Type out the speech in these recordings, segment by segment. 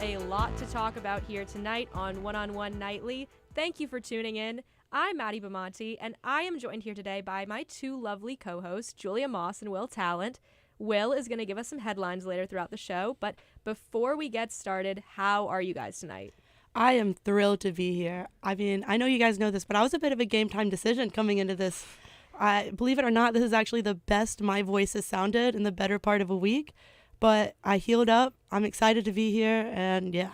a lot to talk about here tonight on One-on-One Nightly. Thank you for tuning in. I'm Maddie Bamonte, and I am joined here today by my two lovely co-hosts, Julia Moss and Will Talent. Will is going to give us some headlines later throughout the show, but before we get started, how are you guys tonight? I am thrilled to be here. I mean, I know you guys know this, but I was a bit of a game time decision coming into this. Believe it or not, this is actually the best my voice has sounded in the better part of a week. But I healed up. I'm excited to be here, and yeah.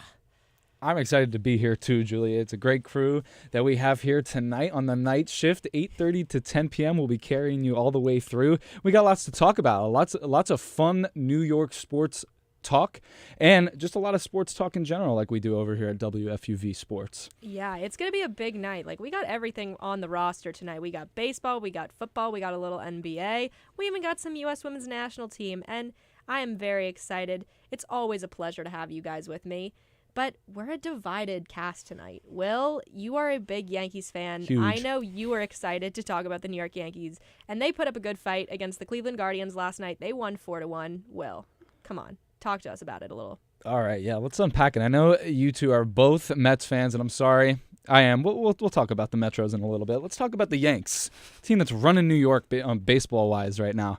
I'm excited to be here too, Julia. It's a great crew that we have here tonight on the night shift, 8:30 to 10 p.m. We'll be carrying you all the way through. We got lots to talk about, lots of fun New York sports talk, and just a lot of sports talk in general like we do over here at WFUV Sports. Yeah, it's going to be a big night. Like, we got everything on the roster tonight. We got baseball, we got football, we got a little NBA. We even got some U.S. women's national team, and I am very excited. It's always a pleasure to have you guys with me. But we're a divided cast tonight. Will, you are a big Yankees fan. Huge. I know you were excited to talk about the New York Yankees, and they put up a good fight against the Cleveland Guardians last night. They won 4-1. Will, come on. Talk to us about it a little. All right, yeah, let's unpack it. I know you two are both Mets fans, and I'm sorry. I am. We'll talk about the Metros in a little bit. Let's talk about the Yanks, team that's running New York baseball-wise right now.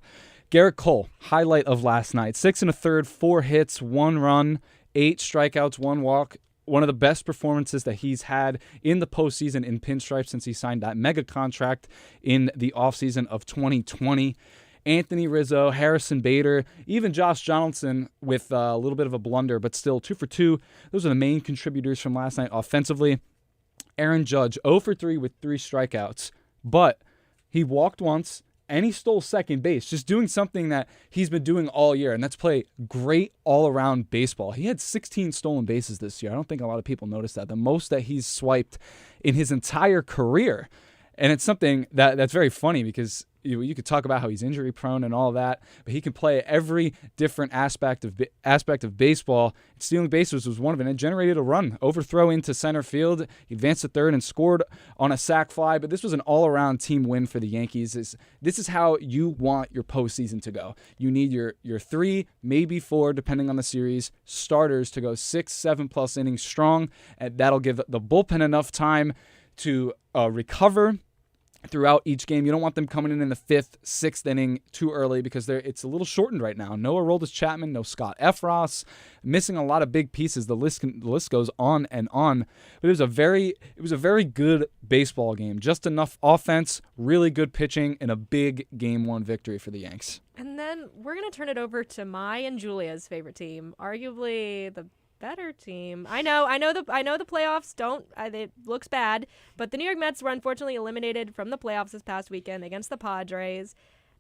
Garrett Cole, highlight of last night. 6 1/3, 4 hits, 1 run, 8 strikeouts, 1 walk. One of the best performances that he's had in the postseason in pinstripe since he signed that mega contract in the offseason of 2020. Anthony Rizzo, Harrison Bader, even Josh Donaldson with a little bit of a blunder, but still 2 for 2. Those are the main contributors from last night offensively. Aaron Judge, 0 for 3 with 3 strikeouts, but he walked once, and he stole second base, just doing something that he's been doing all year, and that's play great all-around baseball. He had 16 stolen bases this year. I don't think a lot of people noticed that. The most that he's swiped in his entire career. And it's something that's very funny because you could talk about how he's injury prone and all that, but he can play every different aspect of baseball. Stealing bases was one of it, and it generated a run. Overthrow into center field. He advanced to third and scored on a sac fly, but this was an all-around team win for the Yankees. This is how you want your postseason to go. You need your 3, maybe 4, depending on the series, starters to go 6, 7+ innings strong, and that'll give the bullpen enough time to recover throughout each game. You don't want them coming in the 5th, 6th inning too early because it's a little shortened right now. No Aroldis Chapman, no Scott Efros, missing a lot of big pieces. The list goes on and on. But it was a very good baseball game. Just enough offense, really good pitching, and a big Game 1 victory for the Yanks. And then we're going to turn it over to my and Julia's favorite team, arguably the better team. I know the playoffs it looks bad, but the New York Mets were unfortunately eliminated from the playoffs this past weekend against the Padres.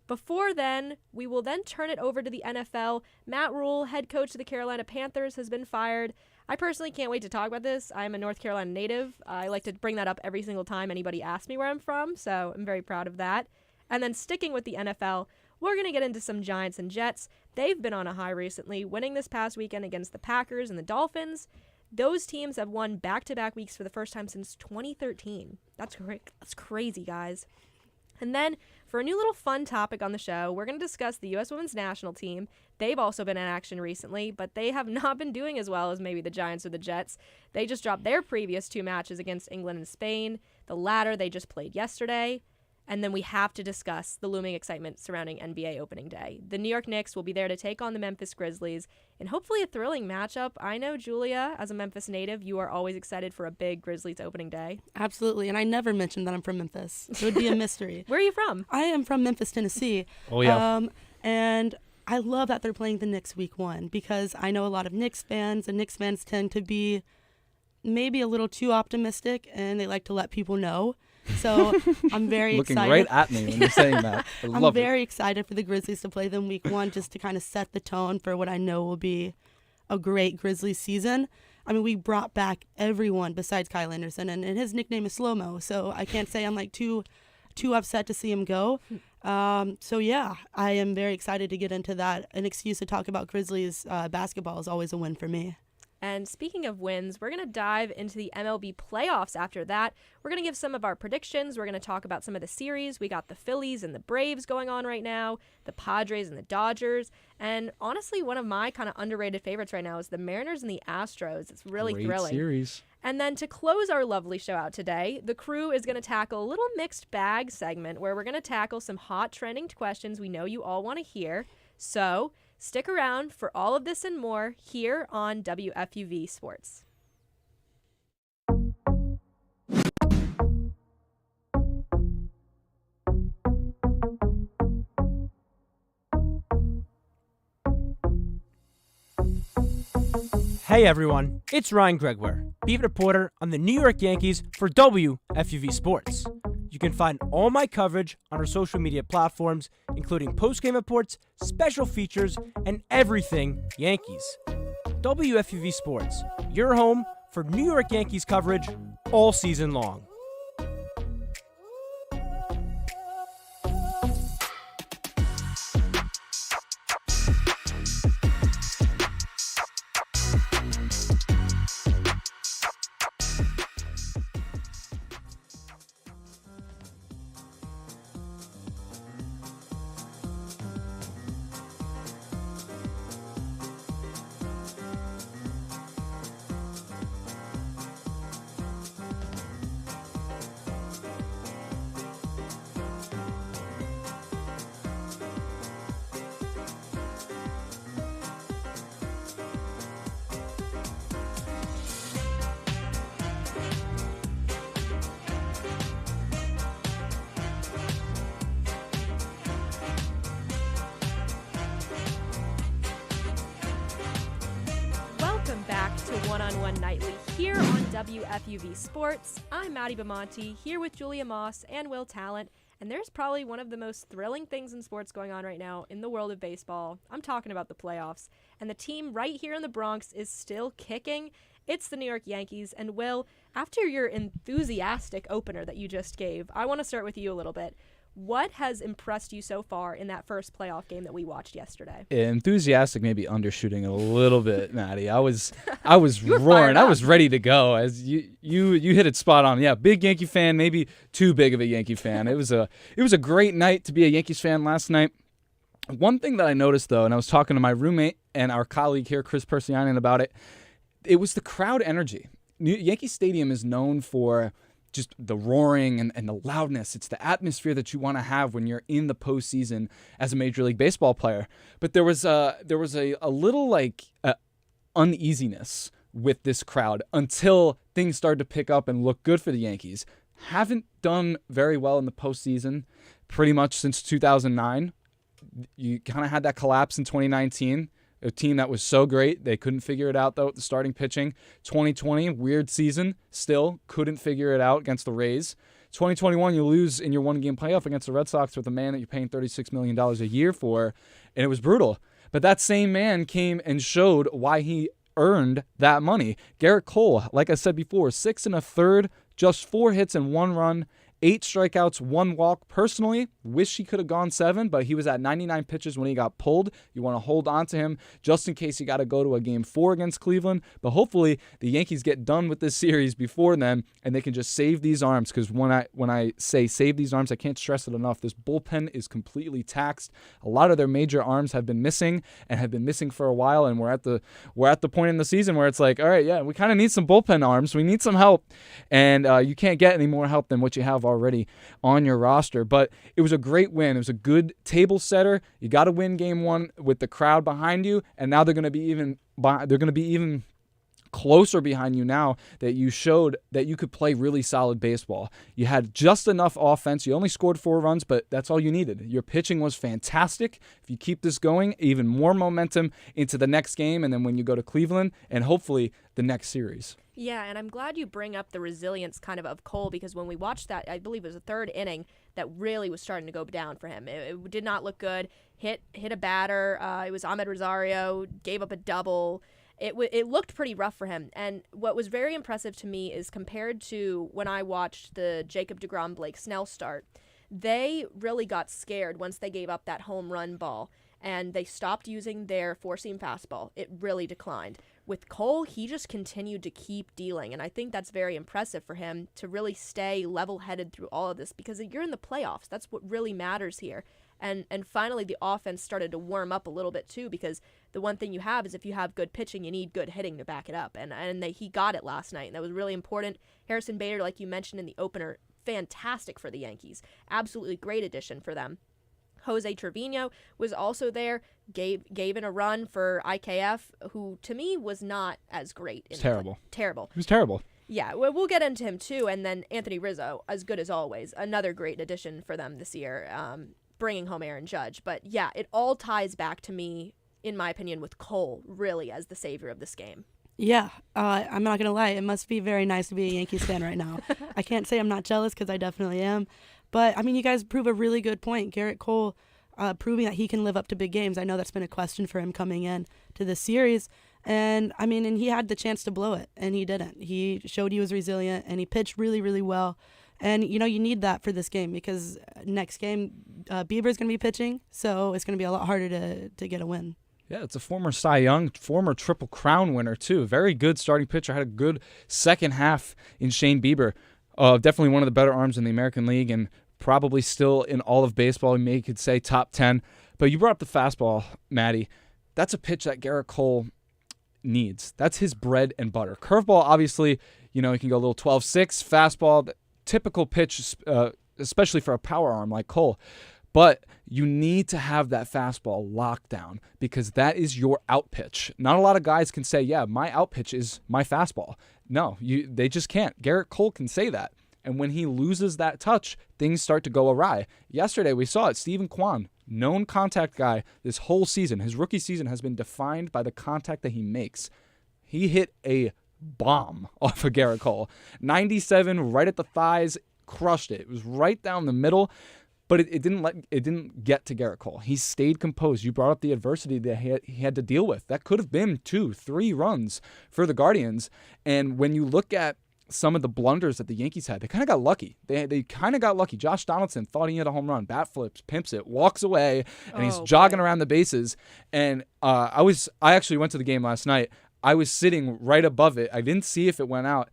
Before then, we will then turn it over to the NFL. Matt Rule, head coach of the Carolina Panthers, has been fired. I personally can't wait to talk about this. I'm a North Carolina native. I like to bring that up every single time anybody asks me where I'm from, so I'm very proud of that. And then sticking with the NFL, we're going to get into some Giants and Jets. They've been on a high recently, winning this past weekend against the Packers and the Dolphins. Those teams have won back-to-back weeks for the first time since 2013. That's great. That's crazy, guys. And then, for a new little fun topic on the show, we're going to discuss the U.S. women's national team. They've also been in action recently, but they have not been doing as well as maybe the Giants or the Jets. They just dropped their previous 2 matches against England and Spain. The latter they just played yesterday. And then we have to discuss the looming excitement surrounding NBA opening day. The New York Knicks will be there to take on the Memphis Grizzlies in hopefully a thrilling matchup. I know, Julia, as a Memphis native, you are always excited for a big Grizzlies opening day. Absolutely, and I never mentioned that I'm from Memphis. It would be a mystery. Where are you from? I am from Memphis, Tennessee. Oh, yeah. And I love that they're playing the Knicks week 1 because I know a lot of Knicks fans, and Knicks fans tend to be maybe a little too optimistic, and they like to let people know. So I'm very Looking excited. right at me when you're saying that. I'm very excited for the Grizzlies to play them week 1 just to kind of set the tone for what I know will be a great Grizzlies season. I mean, we brought back everyone besides Kyle Anderson, and his nickname is Slow-Mo, so I can't say I'm like too upset to see him go. So yeah, I am very excited to get into that. An excuse to talk about Grizzlies basketball is always a win for me. And speaking of wins, we're going to dive into the MLB playoffs after that. We're going to give some of our predictions. We're going to talk about some of the series. We got the Phillies and the Braves going on right now, the Padres and the Dodgers. And honestly, one of my kind of underrated favorites right now is the Mariners and the Astros. It's really Great thrilling. series. And then to close our lovely show out today, the crew is going to tackle a little mixed bag segment where we're going to tackle some hot trending questions we know you all want to hear. So stick around for all of this and more here on WFUV Sports. Hey everyone, it's Ryan Gregware, beat reporter on the New York Yankees for WFUV Sports. You can find all my coverage on our social media platforms, including post-game reports, special features, and everything Yankees. WFUV Sports, your home for New York Yankees coverage all season long. Back to One-on-One Nightly here on WFUV Sports. I'm Maddie Bamonte here with Julia Moss and Will Talent, and there's probably one of the most thrilling things in sports going on right now in the world of baseball. I'm talking about the playoffs, and the team right here in the Bronx is still kicking. It's the New York Yankees, and Will, after your enthusiastic opener that you just gave, I want to start with you a little bit. What has impressed you so far in that first playoff game that we watched yesterday? Enthusiastic, maybe undershooting it a little bit, Maddie. I was were roaring. fired I up. was ready to go. As you hit it spot on. Yeah, big Yankee fan, maybe too big of a Yankee fan. It was a great night to be a Yankees fan last night. One thing that I noticed though, and I was talking to my roommate and our colleague here, Chris Persianen, about it. It was the crowd energy. Yankee Stadium is known for just the roaring and the loudness. It's the atmosphere that you want to have when you're in the postseason as a Major League Baseball player. But there was a little uneasiness with this crowd until things started to pick up and look good for the Yankees. Haven't done very well in the postseason pretty much since 2009. You kind of had that collapse in 2019. A team that was so great, they couldn't figure it out, though, with the starting pitching. 2020, weird season, still couldn't figure it out against the Rays. 2021, you lose in your one-game playoff against the Red Sox with a man that you're paying $36 million a year for, and it was brutal. But that same man came and showed why he earned that money. Garrett Cole, like I said before, 6 1/3, just 4 hits and 1 run, 8 strikeouts, 1 walk. Personally, wish he could have gone 7, but he was at 99 pitches when he got pulled. You want to hold on to him just in case you got to go to a Game 4 against Cleveland. But hopefully the Yankees get done with this series before then, and they can just save these arms. Because when I say save these arms, I can't stress it enough. This bullpen is completely taxed. A lot of their major arms have been missing and have been missing for a while. And we're at the point in the season where it's like, all right, yeah, we kind of need some bullpen arms. We need some help, and you can't get any more help than what you have already on your roster. But it was a great win. It was a good table setter. You got to win Game 1 with the crowd behind you, and now they're going to be even closer behind you now that you showed that you could play really solid baseball. You had just enough offense. You only scored 4 runs, but that's all you needed. Your pitching was fantastic. If you keep this going, even more momentum into the next game, and then when you go to Cleveland and hopefully the next series. Yeah, and I'm glad you bring up the resilience kind of Cole, because when we watched that, I believe it was the 3rd inning that really was starting to go down for him. It did not look good. Hit a batter. It was Ahmed Rosario, gave up a double. It looked pretty rough for him. And what was very impressive to me is compared to when I watched the Jacob deGrom Blake Snell start, they really got scared once they gave up that home run ball. and they stopped using their four-seam fastball. It really declined. With Cole, he just continued to keep dealing, and I think that's very impressive for him to really stay level-headed through all of this, because you're in the playoffs. That's what really matters here. And finally, the offense started to warm up a little bit too, because the one thing you have is if you have good pitching, you need good hitting to back it up. And he got it last night, and that was really important. Harrison Bader, like you mentioned in the opener, fantastic for the Yankees. Absolutely great addition for them. Jose Trevino was also there, gave in a run for IKF, who to me was not as great. Terrible. Terrible. He was terrible. Yeah, we'll get into him too. And then Anthony Rizzo, as good as always, another great addition for them this year, bringing home Aaron Judge. But yeah, it all ties back to me, in my opinion, with Cole really as the savior of this game. Yeah, I'm not going to lie. It must be very nice to be a Yankees fan right now. I can't say I'm not jealous because I definitely am. But, I mean, you guys prove a really good point. Garrett Cole proving that he can live up to big games. I know that's been a question for him coming in to this series. And, I mean, and he had the chance to blow it, and he didn't. He showed he was resilient, and he pitched really, really well. And, you know, you need that for this game because next game, Bieber's going to be pitching, so it's going to be a lot harder to get a win. Yeah, it's a former Cy Young, former Triple Crown winner, too. Very good starting pitcher. Had a good second half in Shane Bieber. Definitely one of the better arms in the American League and probably still in all of baseball. You could say top 10. But you brought up the fastball, Maddie. That's a pitch that Garrett Cole needs. That's his bread and butter. Curveball, obviously, you know, he can go a little 12-6. Fastball, typical pitch, especially for a power arm like Cole. But you need to have that fastball locked down because that is your out pitch. Not a lot of guys can say, yeah, my out pitch is my fastball. No, they just can't. Garrett Cole can say that. And when he loses that touch, things start to go awry. Yesterday, we saw it. Steven Kwan, known contact guy this whole season. His rookie season has been defined by the contact that he makes. He hit a bomb off of Garrett Cole. 97 right at the thighs, crushed it. It was right down the middle. But it didn't get to Garrett Cole. He stayed composed. You brought up the adversity that he had to deal with. That could have been 2-3 runs for the Guardians. And when you look at some of the blunders that the Yankees had, they kind of got lucky. They kind of got lucky. Josh Donaldson thought he had a home run, bat flips, pimps it, walks away, and he's jogging around the bases. And I actually went to the game last night. I was sitting right above it. I didn't see if it went out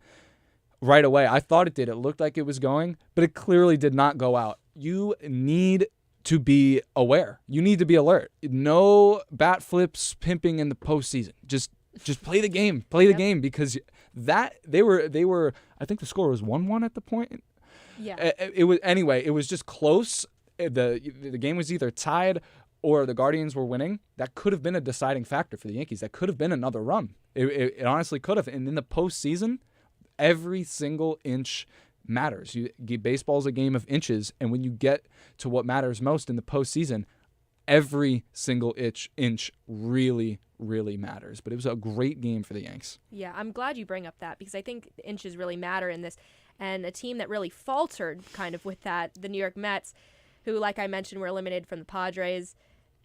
right away. I thought it did. It looked like it was going, but it clearly did not go out. You need to be aware. You need to be alert. No bat flips, pimping in the postseason. Just play the game. Play the game because that they were. I think the score was 1-1 at the point. Yeah. It was just close. The game was either tied or the Guardians were winning. That could have been a deciding factor for the Yankees. That could have been another run. It honestly could have. And in the postseason, every single inch matters. Baseball is a game of inches, and when you get to what matters most in the postseason, every single inch really, really matters. But it was a great game for the Yanks. Yeah, I'm glad you bring up that because I think the inches really matter in this. And a team that really faltered kind of with that, the New York Mets, who, like I mentioned, were eliminated from the Padres.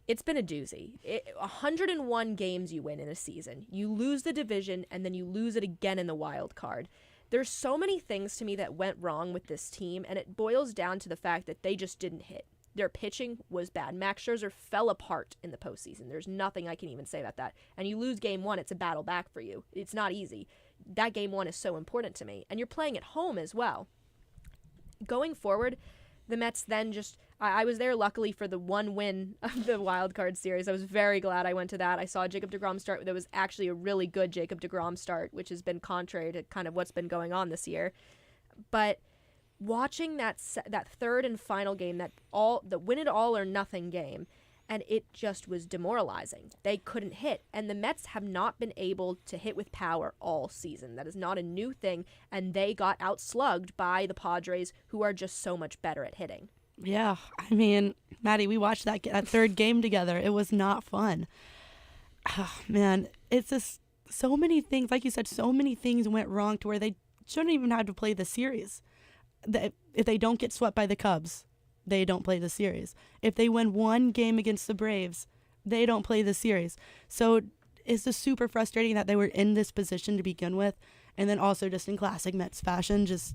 It's been a doozy. 101 games you win in a season. You lose the division, and then you lose it again in the wild card. There's so many things to me that went wrong with this team, and it boils down to the fact that they just didn't hit. Their pitching was bad. Max Scherzer fell apart in the postseason. There's nothing I can even say about that. And you lose game one, it's a battle back for you. It's not easy. That game one is so important to me. And you're playing at home as well. Going forward, the Mets then just... I was there luckily for the one win of the wild card series. I was very glad I went to that. I saw Jacob deGrom start. That was actually a really good Jacob deGrom start, which has been contrary to kind of what's been going on this year. But watching that third and final game, the win it all or nothing game, and it just was demoralizing. They couldn't hit, and the Mets have not been able to hit with power all season. That is not a new thing, and they got outslugged by the Padres, who are just so much better at hitting. Yeah, I mean, Maddie, we watched that third game together. It was not fun. Oh, man, it's just so many things. Like you said, so many things went wrong to where they shouldn't even have to play the series. If they don't get swept by the Cubs, they don't play the series. If they win one game against the Braves, they don't play the series. So it's just super frustrating that they were in this position to begin with, and then also just in classic Mets fashion, just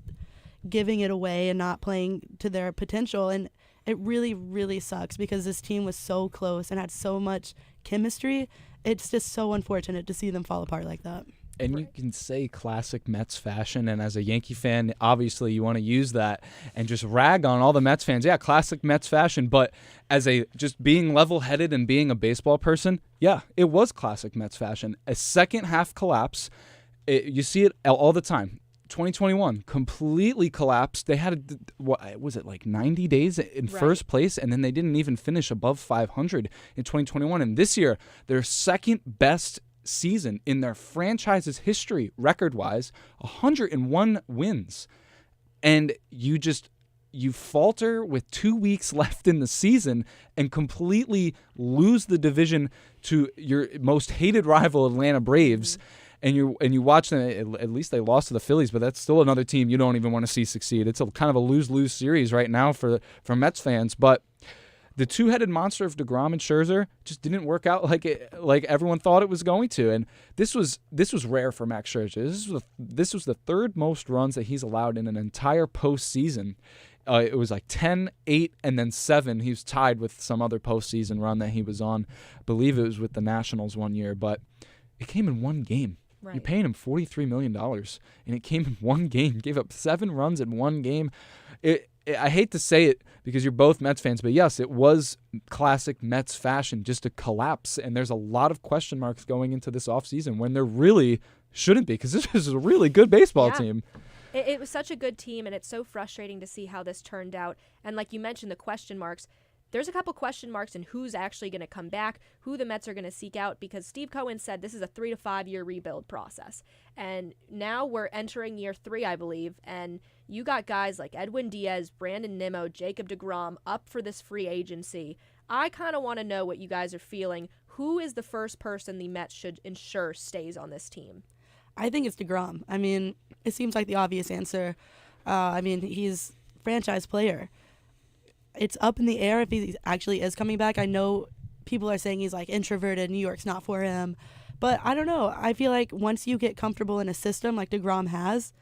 giving it away and not playing to their potential. And it really, really sucks because this team was so close and had so much chemistry. It's just so unfortunate to see them fall apart like that. And you can say classic Mets fashion, and as a Yankee fan, obviously you want to use that and just rag on all the Mets fans. Yeah, classic Mets fashion, but as a just being level-headed and being a baseball person, yeah, it was classic Mets fashion. A second half collapse, you see it all the time. 2021 completely collapsed. They had what was it, like 90 days in first place, and then they didn't even finish above 500 in 2021. And this year, their second best season in their franchise's history, record-wise, 101 wins. And you falter with 2 weeks left in the season and completely lose the division to your most hated rival, Atlanta Braves. And you watch them, at least they lost to the Phillies, but that's still another team you don't even want to see succeed. It's a kind of a lose-lose series right now for Mets fans. But the two-headed monster of DeGrom and Scherzer just didn't work out like everyone thought it was going to. And this was rare for Max Scherzer. This was the third most runs that he's allowed in an entire postseason. It was like 10, 8, and then 7. He was tied with some other postseason run that he was on. I believe it was with the Nationals one year, but it came in one game. Right. You're paying him $43 million, and it came in one game. Gave up 7 runs in one game. I hate to say it because you're both Mets fans, but yes, it was classic Mets fashion just to collapse, and there's a lot of question marks going into this offseason when there really shouldn't be, because this is a really good baseball team. It was such a good team, and it's so frustrating to see how this turned out. And like you mentioned, the question marks. There's a couple question marks in who's actually going to come back, who the Mets are going to seek out, because Steve Cohen said this is a 3 to 5 year rebuild process. And now we're entering year 3, I believe, and you got guys like Edwin Diaz, Brandon Nimmo, Jacob deGrom up for this free agency. I kind of want to know what you guys are feeling. Who is the first person the Mets should ensure stays on this team? I think it's deGrom. I mean, it seems like the obvious answer. He's franchise player. It's up in the air if he actually is coming back. I know people are saying he's like introverted, New York's not for him. But I don't know. I feel like once you get comfortable in a system like deGrom has,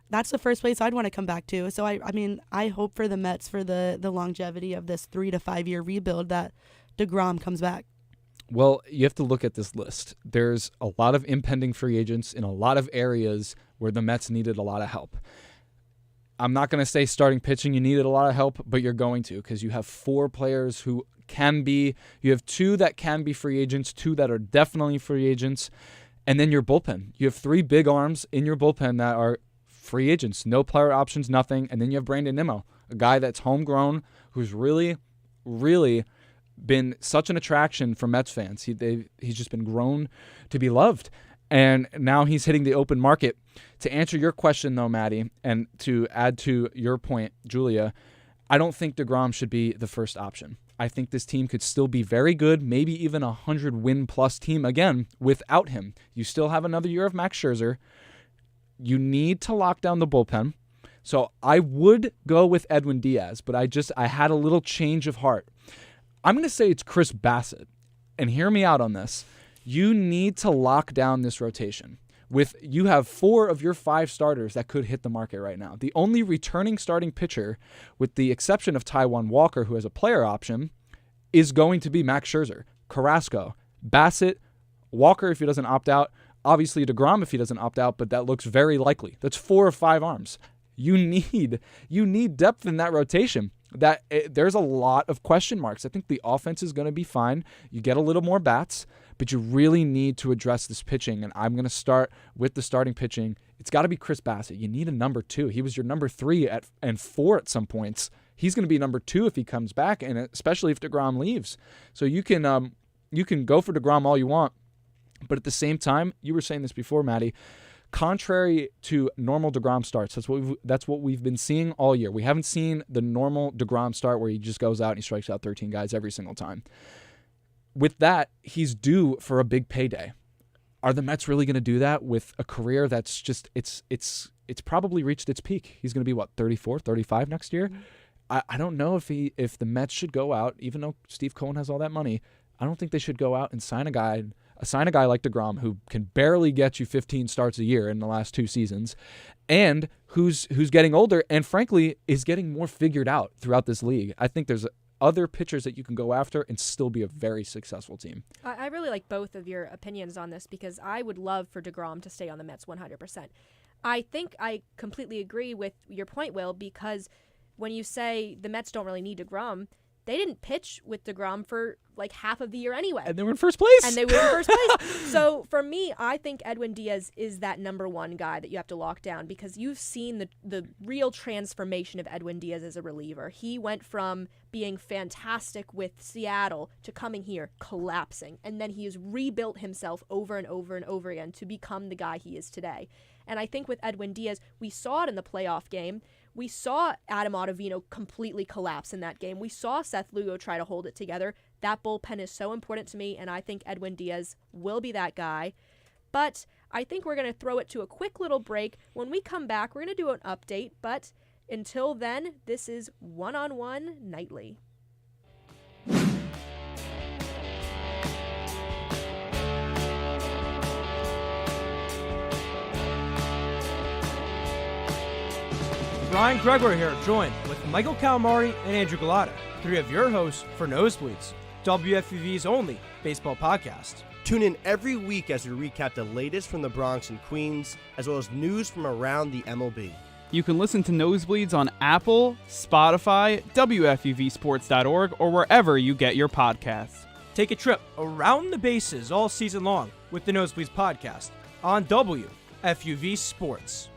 that's the first place I'd want to come back to. So, I hope for the Mets, for the longevity of this 3 to 5 year rebuild, that deGrom comes back. Well, you have to look at this list. There's a lot of impending free agents in a lot of areas where the Mets needed a lot of help. I'm not going to say starting pitching you needed a lot of help, but you're going to, because you have 4 players who can be. You have 2 that can be free agents, 2 that are definitely free agents, and then your bullpen. You have 3 big arms in your bullpen that are free agents, no player options, nothing. And then you have Brandon Nimmo, a guy that's homegrown, who's really, really been such an attraction for Mets fans. He's just been grown to be loved. And now he's hitting the open market. To answer your question, though, Maddie, and to add to your point, Julia, I don't think deGrom should be the first option. I think this team could still be very good, maybe even a 100-win-plus team again without him. You still have another year of Max Scherzer. You need to lock down the bullpen. So I would go with Edwin Diaz, but I had a little change of heart. I'm going to say it's Chris Bassett. And hear me out on this. You need to lock down this rotation. You have 4 of your 5 starters that could hit the market right now. The only returning starting pitcher, with the exception of Taijuan Walker, who has a player option, is going to be Max Scherzer, Carrasco, Bassett, Walker if he doesn't opt out, obviously deGrom if he doesn't opt out, but that looks very likely. That's 4 or 5 arms. You need depth in that rotation. There's a lot of question marks. I think the offense is going to be fine. You get a little more bats, but you really need to address this pitching, and I'm going to start with the starting pitching. It's got to be Chris Bassett. You need a number 2. He was your number 3 and 4 at some points. He's going to be number 2 if he comes back, and especially if deGrom leaves. So you can go for deGrom all you want, but at the same time, you were saying this before, Maddie, contrary to normal deGrom starts, that's what we've been seeing all year. We haven't seen the normal deGrom start where he just goes out and he strikes out 13 guys every single time. With that, he's due for a big payday. Are the Mets really going to do that with a career that's just it's probably reached its peak? He's going to be 34, 35 next year. Mm-hmm. I don't know if the Mets should go out, even though Steve Cohen has all that money. I don't think they should go out and sign a guy sign a guy like DeGrom who can barely get you 15 starts a year in the last 2 seasons, and who's getting older and frankly is getting more figured out throughout this league. I think there's other pitchers that you can go after and still be a very successful team. I really like both of your opinions on this because I would love for DeGrom to stay on the Mets 100%. I think I completely agree with your point, Will, because when you say the Mets don't really need DeGrom, they didn't pitch with DeGrom for like half of the year anyway. And they were in first place. So for me, I think Edwin Diaz is that number one guy that you have to lock down because you've seen the real transformation of Edwin Diaz as a reliever. He went from being fantastic with Seattle to coming here, collapsing. And then he has rebuilt himself over and over and over again to become the guy he is today. And I think with Edwin Diaz, we saw it in the playoff game. We saw Adam Ottavino completely collapse in that game. We saw Seth Lugo try to hold it together. That bullpen is so important to me, and I think Edwin Diaz will be that guy. But I think we're going to throw it to a quick little break. When we come back, we're going to do an update. But until then, this is One-on-One Nightly. Brian Gregory here, joined with Michael Calamari and Andrew Galata, 3 of your hosts for Nosebleeds, WFUV's only baseball podcast. Tune in every week as we recap the latest from the Bronx and Queens, as well as news from around the MLB. You can listen to Nosebleeds on Apple, Spotify, WFUVsports.org, or wherever you get your podcasts. Take a trip around the bases all season long with the Nosebleeds podcast on WFUV Sports.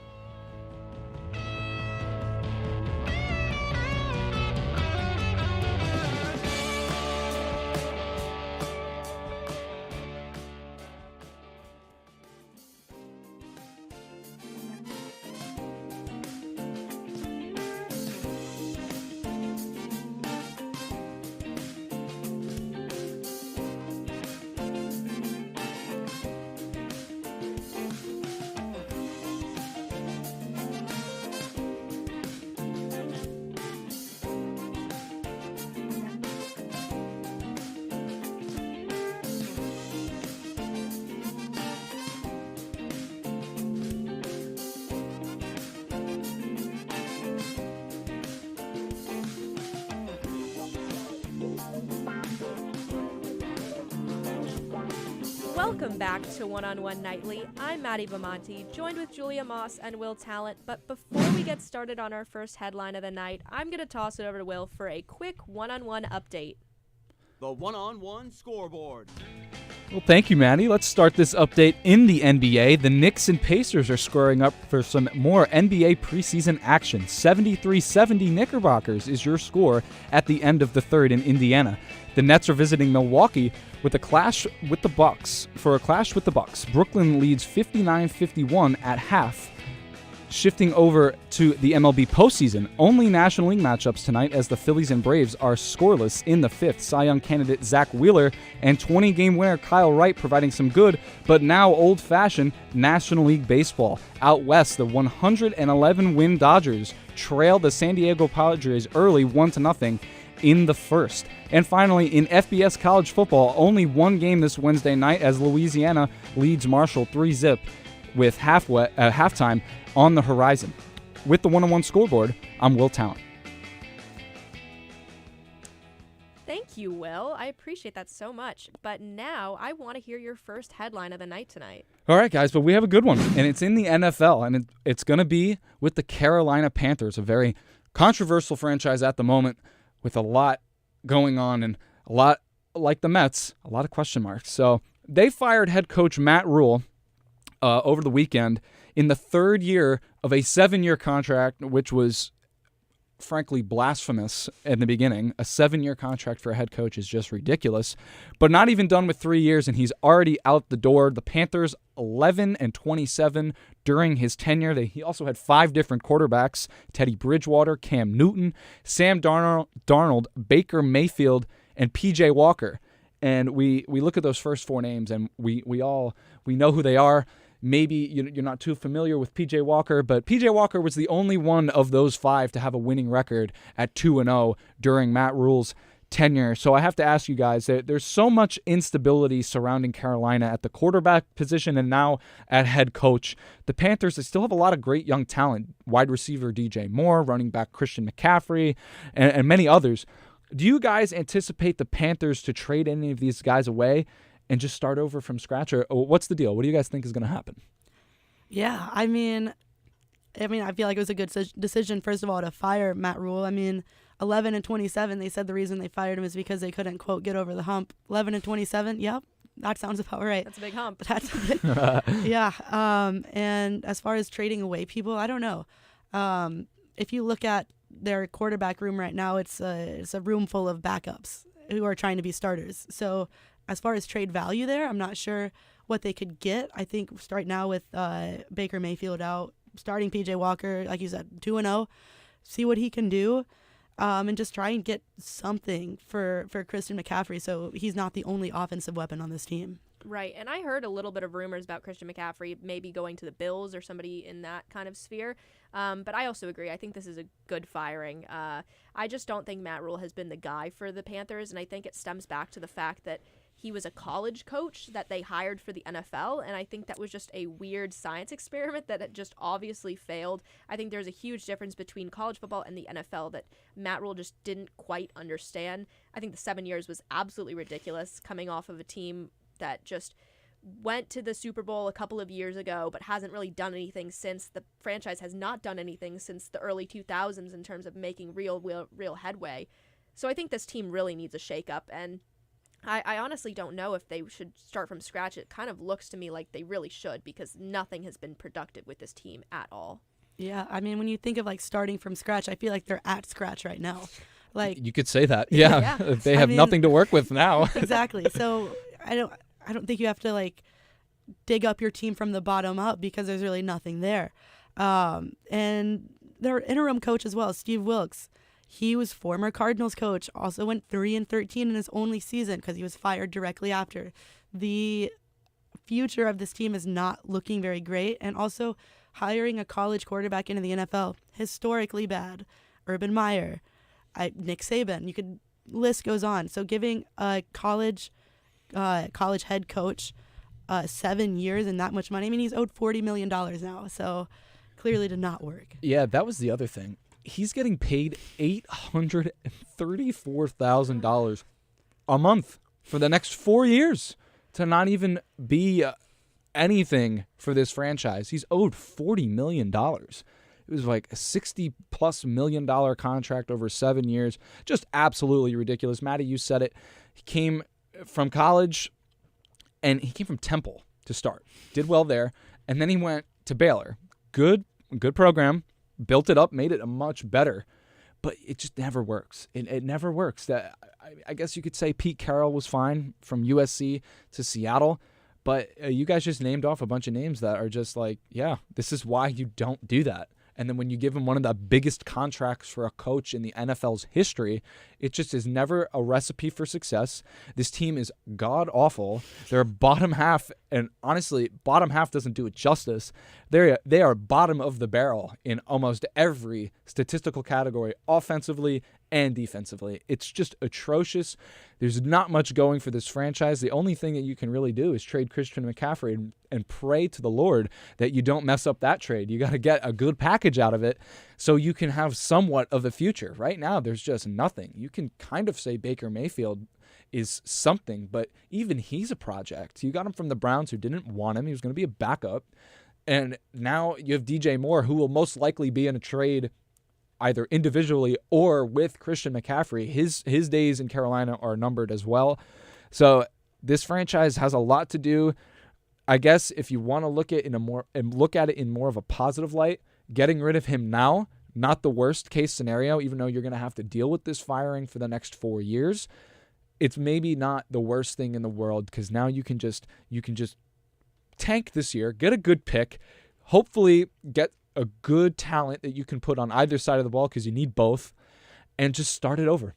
Welcome back to One-on-One Nightly. I'm Maddie Bamonte, joined with Julia Moss and Will Talent. But before we get started on our first headline of the night, I'm going to toss it over to Will for a quick one-on-one update. The one-on-one scoreboard. Well, thank you, Maddie. Let's start this update in the NBA. The Knicks and Pacers are squaring up for some more NBA preseason action. 73-70 Knickerbockers is your score at the end of the third in Indiana. The Nets are visiting Milwaukee with a clash with the Bucks. For a clash with the Bucks, Brooklyn leads 59-51 at half. Shifting over to the MLB postseason, only National League matchups tonight as the Phillies and Braves are scoreless in the fifth. Cy Young candidate Zach Wheeler and 20-game winner Kyle Wright providing some good, but now old-fashioned National League baseball. Out west, the 111-win Dodgers trail the San Diego Padres early 1-0 in the first. And finally, in FBS college football, only one game this Wednesday night as Louisiana leads Marshall 3-0 with halftime on the horizon. With the one-on-one scoreboard, I'm Will Talent. Thank you, Will. I appreciate that so much. But now I want to hear your first headline of the night tonight. All right, guys, but we have a good one, and it's in the NFL, and it's going to be with the Carolina Panthers, a very controversial franchise at the moment with a lot going on and a lot, like the Mets, a lot of question marks. So they fired head coach Matt Rule over the weekend in the third year of a 7-year contract, which was frankly blasphemous in the beginning. A 7-year contract for a head coach is just ridiculous, but not even done with 3 years, and he's already out the door. The Panthers 11-27 during his tenure. He also had 5 different quarterbacks: Teddy Bridgewater, Cam Newton, Sam Darnold, Baker Mayfield, and PJ Walker. And we look at those first 4 names, and we know who they are. Maybe you're not too familiar with PJ Walker, but PJ Walker was the only one of those 5 to have a winning record at 2-0 during Matt Rule's tenure. So I have to ask you guys, there's so much instability surrounding Carolina at the quarterback position and now at head coach. The Panthers, they still have a lot of great young talent. Wide receiver DJ Moore, running back Christian McCaffrey, and many others. Do you guys anticipate the Panthers to trade any of these guys away and just start over from scratch? Or what's the deal? What do you guys think is going to happen? Yeah, I mean, I feel like it was a good decision, first of all, to fire Matt Rule. 11-27, they said the reason they fired him is because they couldn't, quote, get over the hump. 11-27, yep, that sounds about right. That's a big hump. Yeah. And as far as trading away people, I don't know. If you look at their quarterback room right now, it's a room full of backups who are trying to be starters. So as far as trade value there, I'm not sure what they could get. I think right now with Baker Mayfield out, starting PJ Walker, like you said, 2-0, see what he can do. And just try and get something for Christian McCaffrey so he's not the only offensive weapon on this team. Right, and I heard a little bit of rumors about Christian McCaffrey maybe going to the Bills or somebody in that kind of sphere. But I also agree. I think this is a good firing. I just don't think Matt Rule has been the guy for the Panthers, and I think it stems back to the fact that he was a college coach that they hired for the NFL, and I think that was just a weird science experiment that it just obviously failed. I think there's a huge difference between college football and the NFL that Matt Rule just didn't quite understand. I think the 7 years was absolutely ridiculous, coming off of a team that just went to the Super Bowl a couple of years ago but hasn't really done anything since. The franchise has not done anything since the early 2000s in terms of making real headway. So I think this team really needs a shakeup, and I honestly don't know if they should start from scratch. It kind of looks to me like they really should, because nothing has been productive with this team at all. Yeah, when you think of starting from scratch, I feel like they're at scratch right now. You could say that. Yeah. They have nothing to work with now. Exactly. So I don't think you have to dig up your team from the bottom up, because there's really nothing there. And their interim coach as well, Steve Wilkes. He was former Cardinals coach, also went 3-13 in his only season because he was fired directly after. The future of this team is not looking very great, and also hiring a college quarterback into the NFL, historically bad. Urban Meyer, Nick Saban, list goes on. So giving a college head coach 7 years and that much money, he's owed $40 million now, so clearly did not work. Yeah, that was the other thing. He's getting paid $834,000 a month for the next 4 years to not even be anything for this franchise. He's owed $40 million. It was like a $60+ million contract over 7 years. Just absolutely ridiculous. Maddie, you said it. He came from college, and he came from Temple to start. Did well there, and then he went to Baylor. Good program. Built it up, made it a much better, but it just never works. It never works. I guess you could say Pete Carroll was fine from USC to Seattle, but you guys just named off a bunch of names that are just this is why you don't do that. And then when you give him one of the biggest contracts for a coach in the NFL's history, it just is never a recipe for success. This team is god-awful. They're bottom half, and honestly, bottom half doesn't do it justice. They are bottom of the barrel in almost every statistical category, offensively and defensively. It's just atrocious. There's not much going for this franchise. The only thing that you can really do is trade Christian McCaffrey and pray to the Lord that you don't mess up that trade. You got to get a good package out of it so you can have somewhat of a future. Right now, there's just nothing. You can kind of say Baker Mayfield is something, but even he's a project. You got him from the Browns, who didn't want him. He was going to be a backup. And now you have DJ Moore, who will most likely be in a trade either individually or with Christian McCaffrey. His days in Carolina are numbered as well. So this franchise has a lot to do. I guess if you want to look at it in more of a positive light, getting rid of him now, not the worst case scenario, even though you're going to have to deal with this firing for the next 4 years. It's maybe not the worst thing in the world, because now you can just tank this year, get a good pick, hopefully get a good talent that you can put on either side of the ball, because you need both, and just start it over.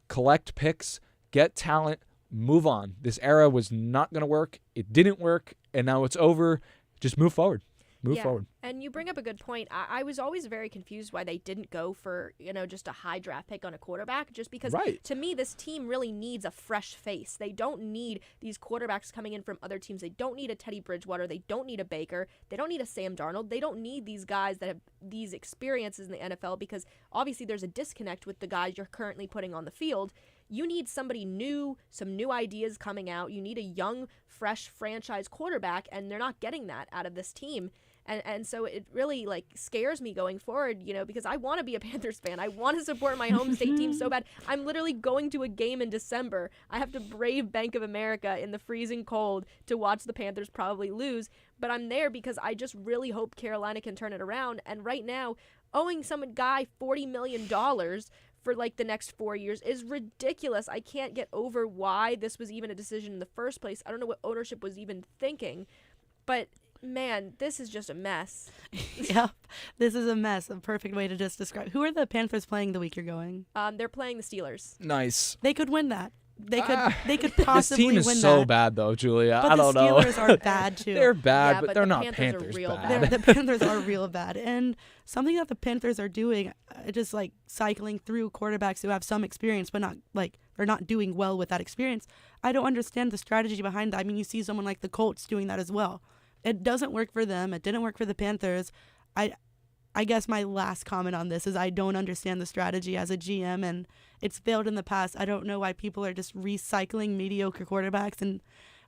Collect picks, get talent, move on. This era was not going to work. It didn't work, and now it's over. Just move forward. Move forward. And you bring up a good point. I was always very confused why they didn't go for, just a high draft pick on a quarterback, just because to me this team really needs a fresh face. They don't need these quarterbacks coming in from other teams. They don't need a Teddy Bridgewater. They don't need a Baker. They don't need a Sam Darnold. They don't need these guys that have these experiences in the NFL, because obviously there's a disconnect with the guys you're currently putting on the field. You need somebody new, some new ideas coming out. You need a young, fresh franchise quarterback, and they're not getting that out of this team. And so it really scares me going forward, because I want to be a Panthers fan. I want to support my home state team so bad. I'm literally going to a game in December. I have to brave Bank of America in the freezing cold to watch the Panthers probably lose. But I'm there because I just really hope Carolina can turn it around. And right now, owing some guy $40 million for the next 4 years is ridiculous. I can't get over why this was even a decision in the first place. I don't know what ownership was even thinking, but man, this is just a mess. Yep, this is a mess. A perfect way to just describe. Who are the Panthers playing the week you're going? They're playing the Steelers. Nice. They could win that. They could possibly win that. This team is so bad, though, Julia. But I don't know. The Steelers are bad, too. They're bad, Yeah, but they're the not Panthers are Panthers real bad. The Panthers are real bad. And something that the Panthers are doing, just cycling through quarterbacks who have some experience, but not they're not doing well with that experience. I don't understand the strategy behind that. I mean, you see someone like the Colts doing that as well. It doesn't work for them. It didn't work for the Panthers. I guess my last comment on this is I don't understand the strategy as a GM, and it's failed in the past. I don't know why people are just recycling mediocre quarterbacks and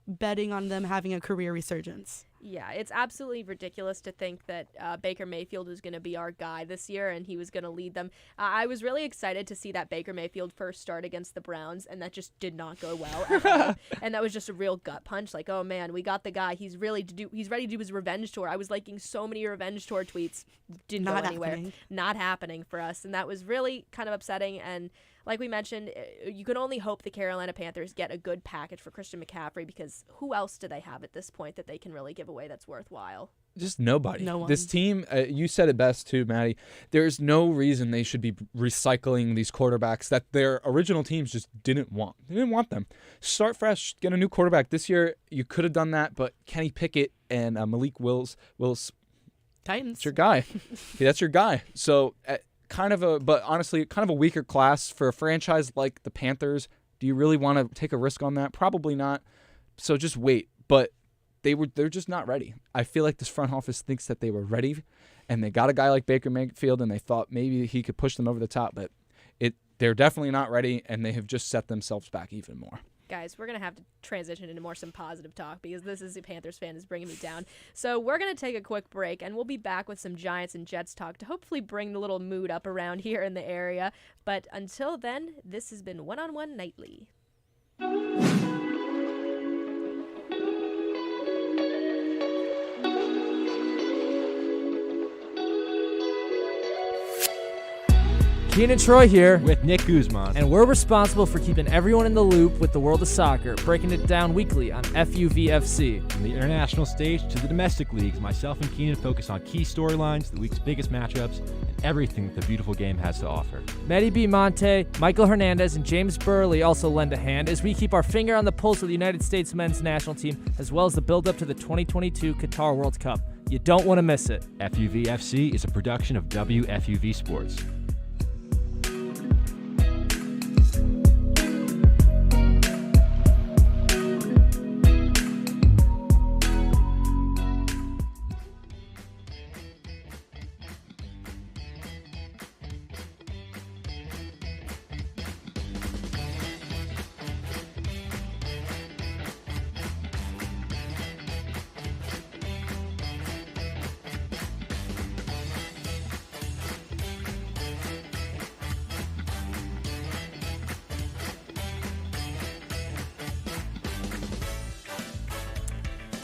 betting on them having a career resurgence. Yeah, it's absolutely ridiculous to think that Baker Mayfield was going to be our guy this year and he was going to lead them. I was really excited to see that Baker Mayfield first start against the Browns, and that just did not go well at all. And that was just a real gut punch. Oh man, we got the guy. He's ready to do his revenge tour. I was liking so many revenge tour tweets. Didn't go anywhere. Not happening for us. And that was really kind of upsetting. And like we mentioned, you can only hope the Carolina Panthers get a good package for Christian McCaffrey, because who else do they have at this point that they can really give away that's worthwhile? Just nobody. No one. This team, you said it best too, Maddie. There's no reason they should be recycling these quarterbacks that their original teams just didn't want. They didn't want them. Start fresh, get a new quarterback. This year, you could have done that, but Kenny Pickett and Malik Willis, Titans. that's your guy. That's your guy. So, but honestly, kind of a weaker class for a franchise like the Panthers. Do you really want to take a risk on that? Probably not. So just wait. But they're just not ready. I feel like this front office thinks that they were ready, and they got a guy like Baker Mayfield, and they thought maybe he could push them over the top, but they're definitely not ready, and they have just set themselves back even more. Guys, we're going to have to transition into some positive talk, because this is a Panthers fan is bringing me down. So we're going to take a quick break, and we'll be back with some Giants and Jets talk to hopefully bring the little mood up around here in the area. But until then, this has been One-on-One Nightly. Keenan Troy here, with Nick Guzman. and we're responsible for keeping everyone in the loop with the world of soccer, breaking it down weekly on FUVFC. From the international stage to the domestic leagues, myself and Keenan focus on key storylines, the week's biggest matchups, and everything that the beautiful game has to offer. Maddie B. Monte, Michael Hernandez, and James Burley also lend a hand as we keep our finger on the pulse of the United States men's national team, as well as the build-up to the 2022 Qatar World Cup. You don't want to miss it. FUVFC is a production of WFUV Sports.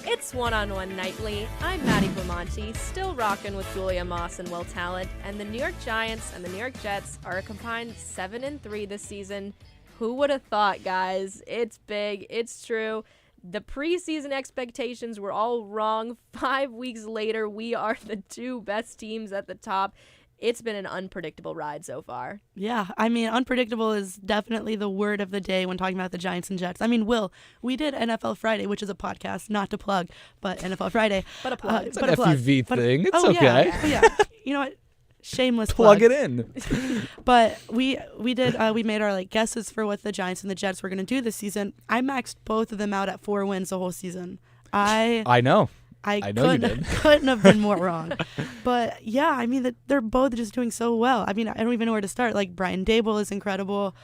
It's One-on-One Nightly. I'm Maddie Blamonte, still rocking with Julia Moss and Will Talent, and the New York Giants and the New York Jets are a combined 7-3 this season. Who would have thought, guys? It's big. It's true. The preseason expectations were all wrong. 5 weeks later, we are the two best teams at the top. it's been an unpredictable ride so far. Yeah, I mean, unpredictable is definitely the word of the day when talking about the Giants and Jets. I mean, we did NFL Friday, which is a podcast, not to plug, but NFL Friday. But a plug. It's an FUV thing. It's okay. Yeah, yeah. You know what? Shameless Plug it in. But we made our guesses for what the Giants and the Jets were going to do this season. I maxed both of them out at 4 wins the whole season. I know. I know you did. couldn't have been more wrong. But yeah, I mean, they're both just doing so well. I mean, I don't even know where to start. Brian Dable is incredible,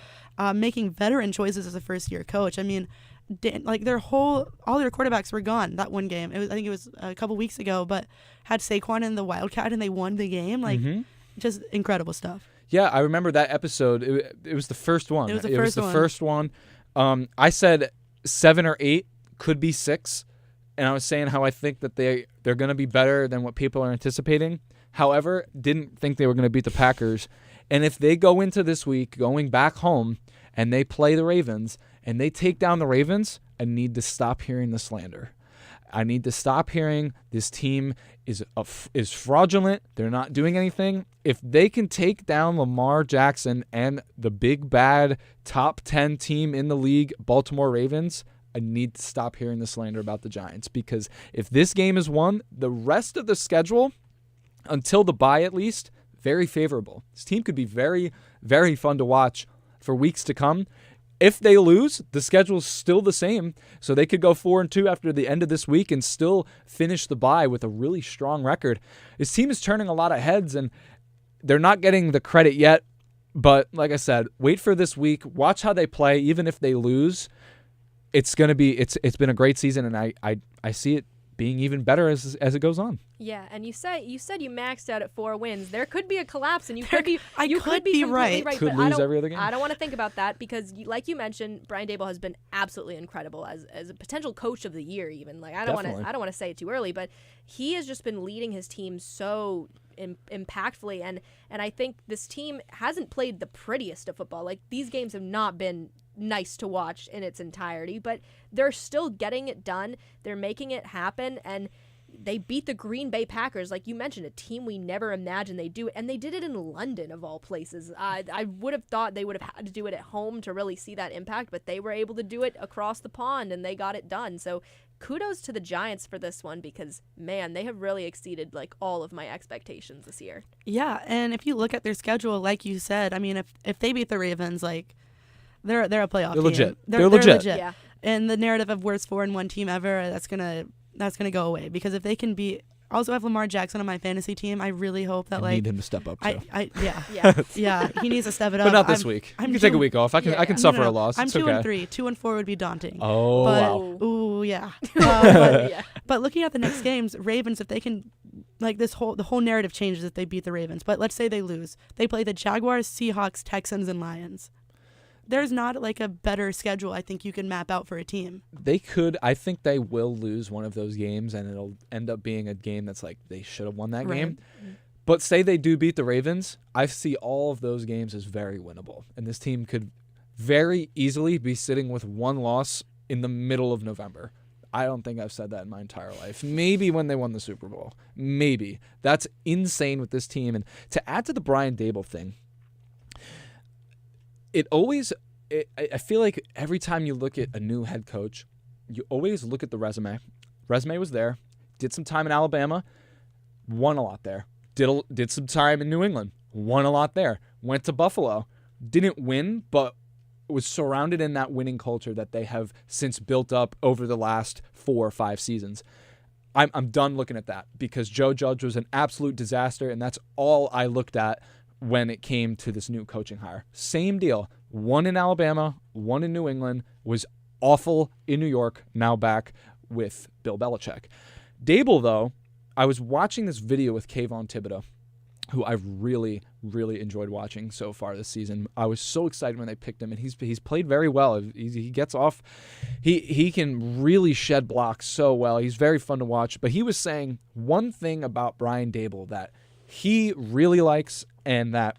making veteran choices as a first-year coach. I mean, all their quarterbacks were gone that one game. I think it was a couple weeks ago, but had Saquon in the Wildcat and they won the game. Just incredible stuff. Yeah, I remember that episode. It was the first one. It was the first one. I said 7 or 8, could be 6. And I was saying how I think that they're going to be better than what people are anticipating. However, didn't think they were going to beat the Packers. And if they go into this week going back home and they play the Ravens and they take down the Ravens, I need to stop hearing the slander. I need to stop hearing this team is fraudulent. They're not doing anything. If they can take down Lamar Jackson and the big bad top 10 team in the league, Baltimore Ravens, I need to stop hearing the slander about the Giants, because if this game is won, the rest of the schedule, until the bye at least, very favorable. This team could be very, very fun to watch for weeks to come. If they lose, the schedule's still the same, so they could go 4-2 after the end of this week and still finish the bye with a really strong record. This team is turning a lot of heads, and they're not getting the credit yet, but like I said, wait for this week. Watch how they play, even if they lose. It's been a great season, and I see it being even better as it goes on. Yeah, and you said you maxed out at 4 wins. There could be a collapse, and you could be completely right. Could lose every other game. I don't want to think about that, because, like you mentioned, Brian Dable has been absolutely incredible as a potential coach of the year. Even I don't want to say it too early, but he has just been leading his team so impactfully, and I think this team hasn't played the prettiest of football. These games have not been nice to watch in its entirety, but they're still getting it done. They're making it happen, and they beat the Green Bay Packers, like you mentioned, a team we never imagined they'd do it, and they did it in London, of all places. I would have thought they would have had to do it at home to really see that impact, but they were able to do it across the pond, and they got it done. So kudos to the Giants for this one, because, man, they have really exceeded all of my expectations this year. Yeah, and if you look at their schedule, like you said, I mean, if they beat the Ravens, they're a playoff team. Legit. They're legit. Yeah. And the narrative of worst 4-1 team ever, that's gonna go away, because if they can beat. Also have Lamar Jackson on my fantasy team. I really hope that I need him to step up too. Yeah, he needs to step it up. But not this week. You can take a week off. I can suffer a loss. I'm it's 2-3. 2-4 would be daunting. Oh, wow. Ooh, yeah. Yeah. But looking at the next games, Ravens, if they can, the whole narrative changes if they beat the Ravens. But let's say they lose. They play the Jaguars, Seahawks, Texans, and Lions. There's not a better schedule I think you can map out for a team. They could. I think they will lose one of those games, and it'll end up being a game that's they should have won that game. But say they do beat the Ravens, I see all of those games as very winnable. And this team could very easily be sitting with one loss in the middle of November. I don't think I've said that in my entire life. Maybe when they won the Super Bowl. Maybe. That's insane with this team. And to add to the Brian Dable thing, I feel like every time you look at a new head coach, you always look at the resume. Resume was there. Did some time in Alabama. Won a lot there. Did some time in New England. Won a lot there. Went to Buffalo. Didn't win, but was surrounded in that winning culture that they have since built up over the last 4 or 5 seasons. I'm done looking at that, because Joe Judge was an absolute disaster, and that's all I looked at when it came to this new coaching hire. Same deal. One in Alabama, one in New England, was awful in New York, now back with Bill Belichick. Dable, though, I was watching this video with Kayvon Thibodeau, who I've really, really enjoyed watching so far this season. I was so excited when they picked him, and he's played very well. He gets off. He can really shed blocks so well. He's very fun to watch. But he was saying one thing about Brian Dable that he really likes, and that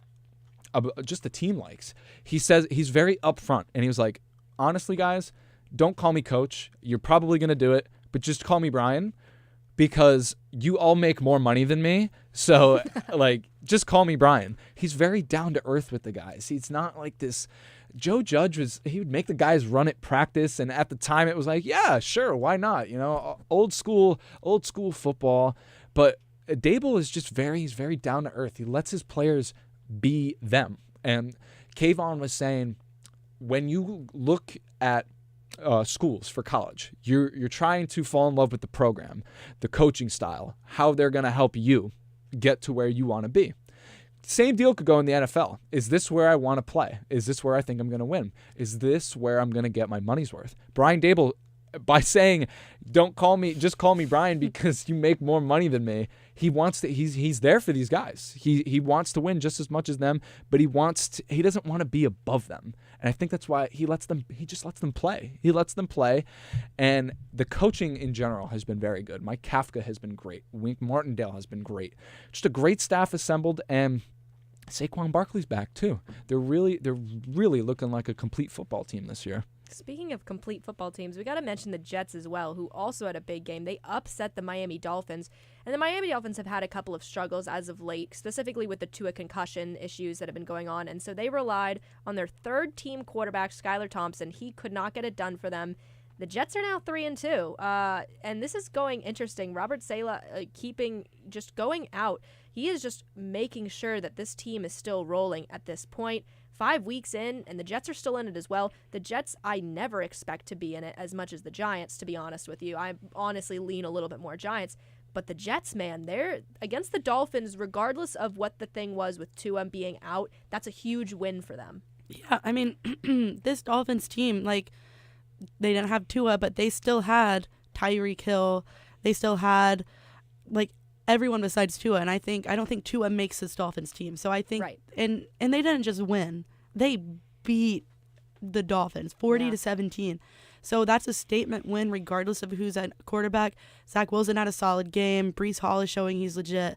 just the team likes. He says he's very upfront, and he was like, honestly, guys, don't call me coach. You're probably going to do it, but just call me Brian, because you all make more money than me. So, like, just call me Brian. He's very down to earth with the guys. He's not like this. Joe Judge he would make the guys run at practice. And at the time it was like, yeah, sure. Why not? You know, old school football. But Dable is just he's very down to earth. He lets his players be them. And Kayvon was saying, when you look at schools for college, you're trying to fall in love with the program, the coaching style, how they're going to help you get to where you want to be. Same deal could go in the NFL. Is this where I want to play? Is this where I think I'm going to win? Is this where I'm going to get my money's worth? Brian Dable, by saying, just call me Brian because you make more money than me, he's there for these guys. He wants to win just as much as them, but he doesn't want to be above them. And I think that's why he just lets them play. He lets them play. And the coaching in general has been very good. Mike Kafka has been great. Wink Martindale has been great. Just a great staff assembled, and Saquon Barkley's back too. They're really looking like a complete football team this year. Speaking of complete football teams, we got to mention the Jets as well, who also had a big game. They upset the Miami Dolphins, and the Miami Dolphins have had a couple of struggles as of late, specifically with the Tua concussion issues that have been going on, and so they relied on their third-team quarterback, Skylar Thompson. He could not get it done for them. The Jets are now 3-2, and this is going interesting. Robert Saleh going out. He is just making sure that this team is still rolling at this point. 5 weeks in, and the Jets are still in it as well. The Jets, I never expect to be in it as much as the Giants, to be honest with you. I honestly lean a little bit more Giants. But the Jets, man, they're against the Dolphins, regardless of what the thing was with Tua being out. That's a huge win for them. Yeah, I mean, this Dolphins team, like, they didn't have Tua, but they still had Tyreek Hill. They still had, like, everyone besides Tua, and I don't think Tua makes this Dolphins team. So I think, right. and they didn't just win; they beat the Dolphins 40-17. So that's a statement win, regardless of who's at quarterback. Zach Wilson had a solid game. Breece Hall is showing he's legit.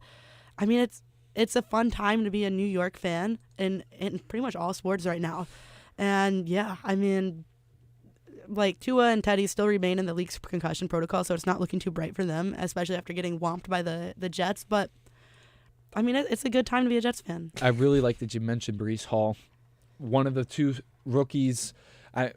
I mean, it's a fun time to be a New York fan in pretty much all sports right now. And yeah, I mean, like, Tua and Teddy still remain in the league's concussion protocol, so it's not looking too bright for them, especially after getting whomped by the Jets. But, I mean, it's a good time to be a Jets fan. I really like that you mentioned Breece Hall. One of the two rookies,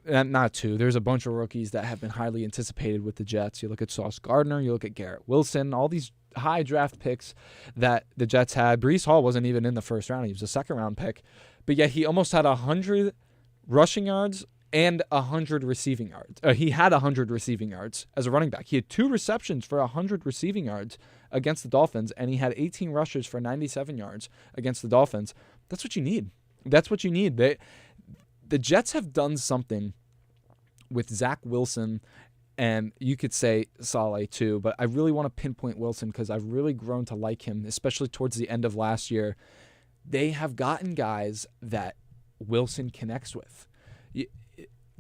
not two, there's a bunch of rookies that have been highly anticipated with the Jets. You look at Sauce Gardner, you look at Garrett Wilson, all these high draft picks that the Jets had. Breece Hall wasn't even in the first round. He was a second-round pick. But yet he almost had 100 rushing yards and 100 receiving yards. He had 100 receiving yards as a running back. He had 2 receptions for 100 receiving yards against the Dolphins, and he had 18 rushes for 97 yards against the Dolphins. That's what you need. That's what you need. The Jets have done something with Zach Wilson, and you could say Saleh too, but I really want to pinpoint Wilson because I've really grown to like him, especially towards the end of last year. They have gotten guys that Wilson connects with.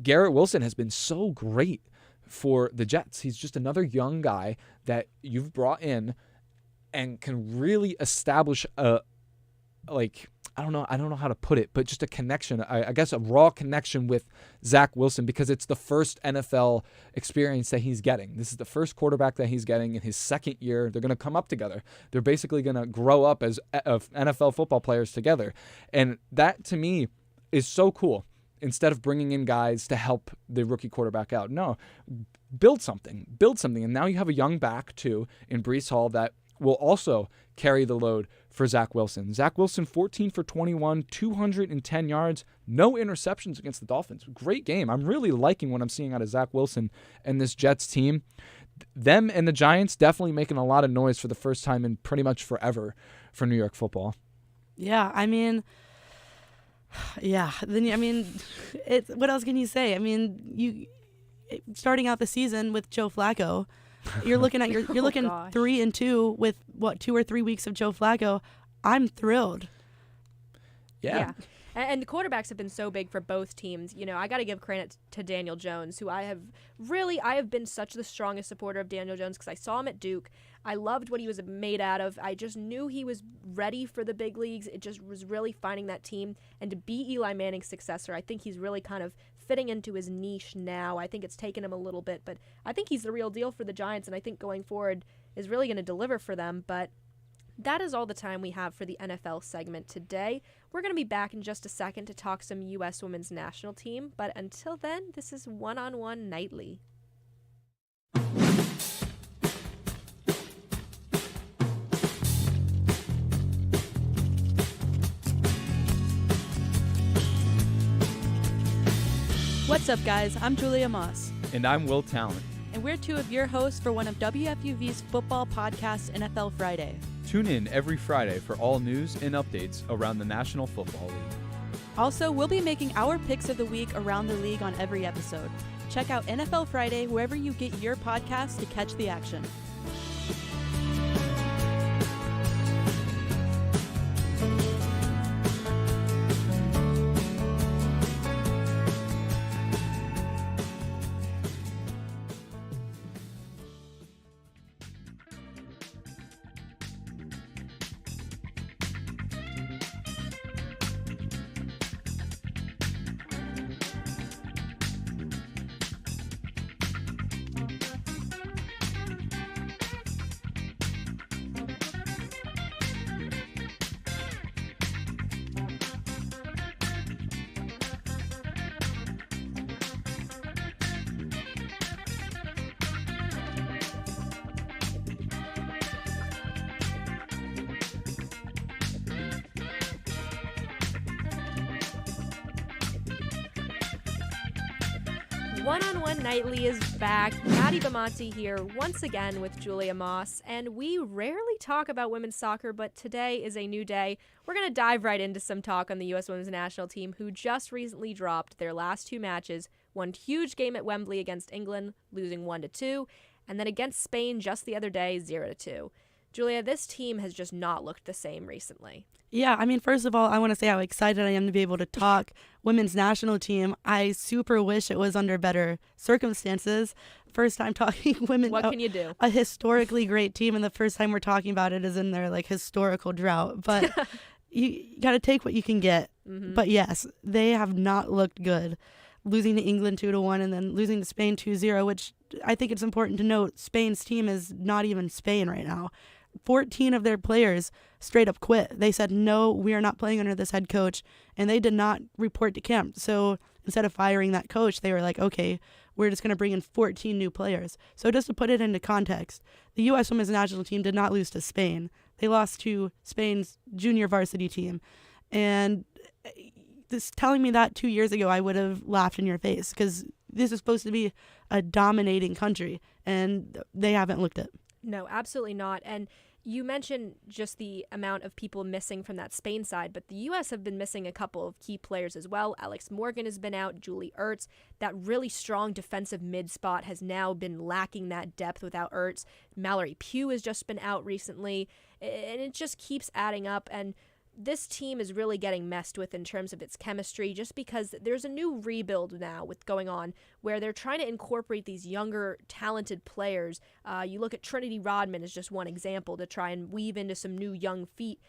Garrett Wilson has been so great for the Jets. He's just another young guy that you've brought in and can really establish I don't know how to put it, but just a connection, I guess a raw connection with Zach Wilson, because it's the first NFL experience that he's getting. This is the first quarterback that he's getting in his second year. They're going to come up together. They're basically going to grow up as NFL football players together. And that, to me, is so cool. Instead of bringing in guys to help the rookie quarterback out. No, build something. And now you have a young back, too, in Breece Hall that will also carry the load for Zach Wilson. Zach Wilson, 14 for 21, 210 yards, no interceptions against the Dolphins. Great game. I'm really liking what I'm seeing out of Zach Wilson and this Jets team. Them and the Giants definitely making a lot of noise for the first time in pretty much forever for New York football. Yeah, I mean... Yeah, then I mean, what else can you say? I mean, starting out the season with Joe Flacco, you're looking at you're looking 3-2 with 2 or 3 weeks of Joe Flacco. I'm thrilled. Yeah. And the quarterbacks have been so big for both teams. You know, I got to give credit to Daniel Jones, who I have been such the strongest supporter of Daniel Jones because I saw him at Duke. I loved what he was made out of. I just knew he was ready for the big leagues. It just was really finding that team. And to be Eli Manning's successor, I think he's really kind of fitting into his niche now. I think it's taken him a little bit, but I think he's the real deal for the Giants. And I think going forward, is really going to deliver for them. But that is all the time we have for the NFL segment today. We're going to be back in just a second to talk some U.S. women's national team. But until then, this is One-on-One Nightly. What's up, guys? I'm Julia Moss. And I'm Will Talent. And we're two of your hosts for one of WFUV's football podcasts, NFL Friday. Tune in every Friday for all news and updates around the National Football League. Also, we'll be making our picks of the week around the league on every episode. Check out NFL Friday wherever you get your podcasts to catch the action. One-on-One Nightly is back. Maddie Bamonte here once again with Julia Moss, and we rarely talk about women's soccer, but today is a new day. We're going to dive right into some talk on the U.S. women's national team, who just recently dropped their last two matches, one huge game at Wembley against England, losing 1-2, and then against Spain just the other day, 0-2. Julia, this team has just not looked the same recently. Yeah, I mean, first of all, I want to say how excited I am to be able to talk women's national team. I super wish it was under better circumstances. First time talking women. What can you do? A historically great team, and the first time we're talking about it is in their historical drought. But you got to take what you can get. Mm-hmm. But yes, they have not looked good. Losing to England 2-1 and then losing to Spain 2-0, which I think it's important to note, Spain's team is not even Spain right now. 14 of their players straight up quit. They said, no, we are not playing under this head coach, and they did not report to camp. So instead of firing that coach, they were like, okay, we're just going to bring in 14 new players. So just to put it into context, the U.S. women's national team did not lose to Spain. They lost to Spain's junior varsity team. And this telling me that 2 years ago, I would have laughed in your face, because this is supposed to be a dominating country, and they haven't looked it. No, absolutely not. And you mentioned just the amount of people missing from that Spain side, but the U.S. have been missing a couple of key players as well. Alex Morgan has been out, Julie Ertz. That really strong defensive mid spot has now been lacking that depth without Ertz. Mallory Pugh has just been out recently, and it just keeps adding up. And this team is really getting messed with in terms of its chemistry, just because there's a new rebuild now with going on where they're trying to incorporate these younger, talented players. You look at Trinity Rodman as just one example to try and weave into some new young feet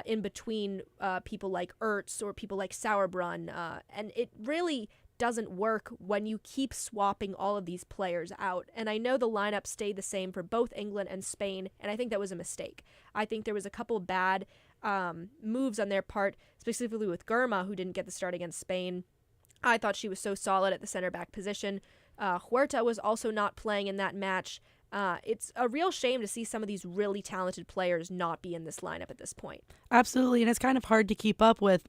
in between people like Ertz or people like Sauerbrunn. And it really doesn't work when you keep swapping all of these players out. And I know the lineup stayed the same for both England and Spain, and I think that was a mistake. I think there was a couple bad moves on their part, specifically with Germa, who didn't get the start against Spain. I thought she was so solid at the center back position. Huerta was also not playing in that match. It's a real shame to see some of these really talented players not be in this lineup at this point. Absolutely, and it's kind of hard to keep up with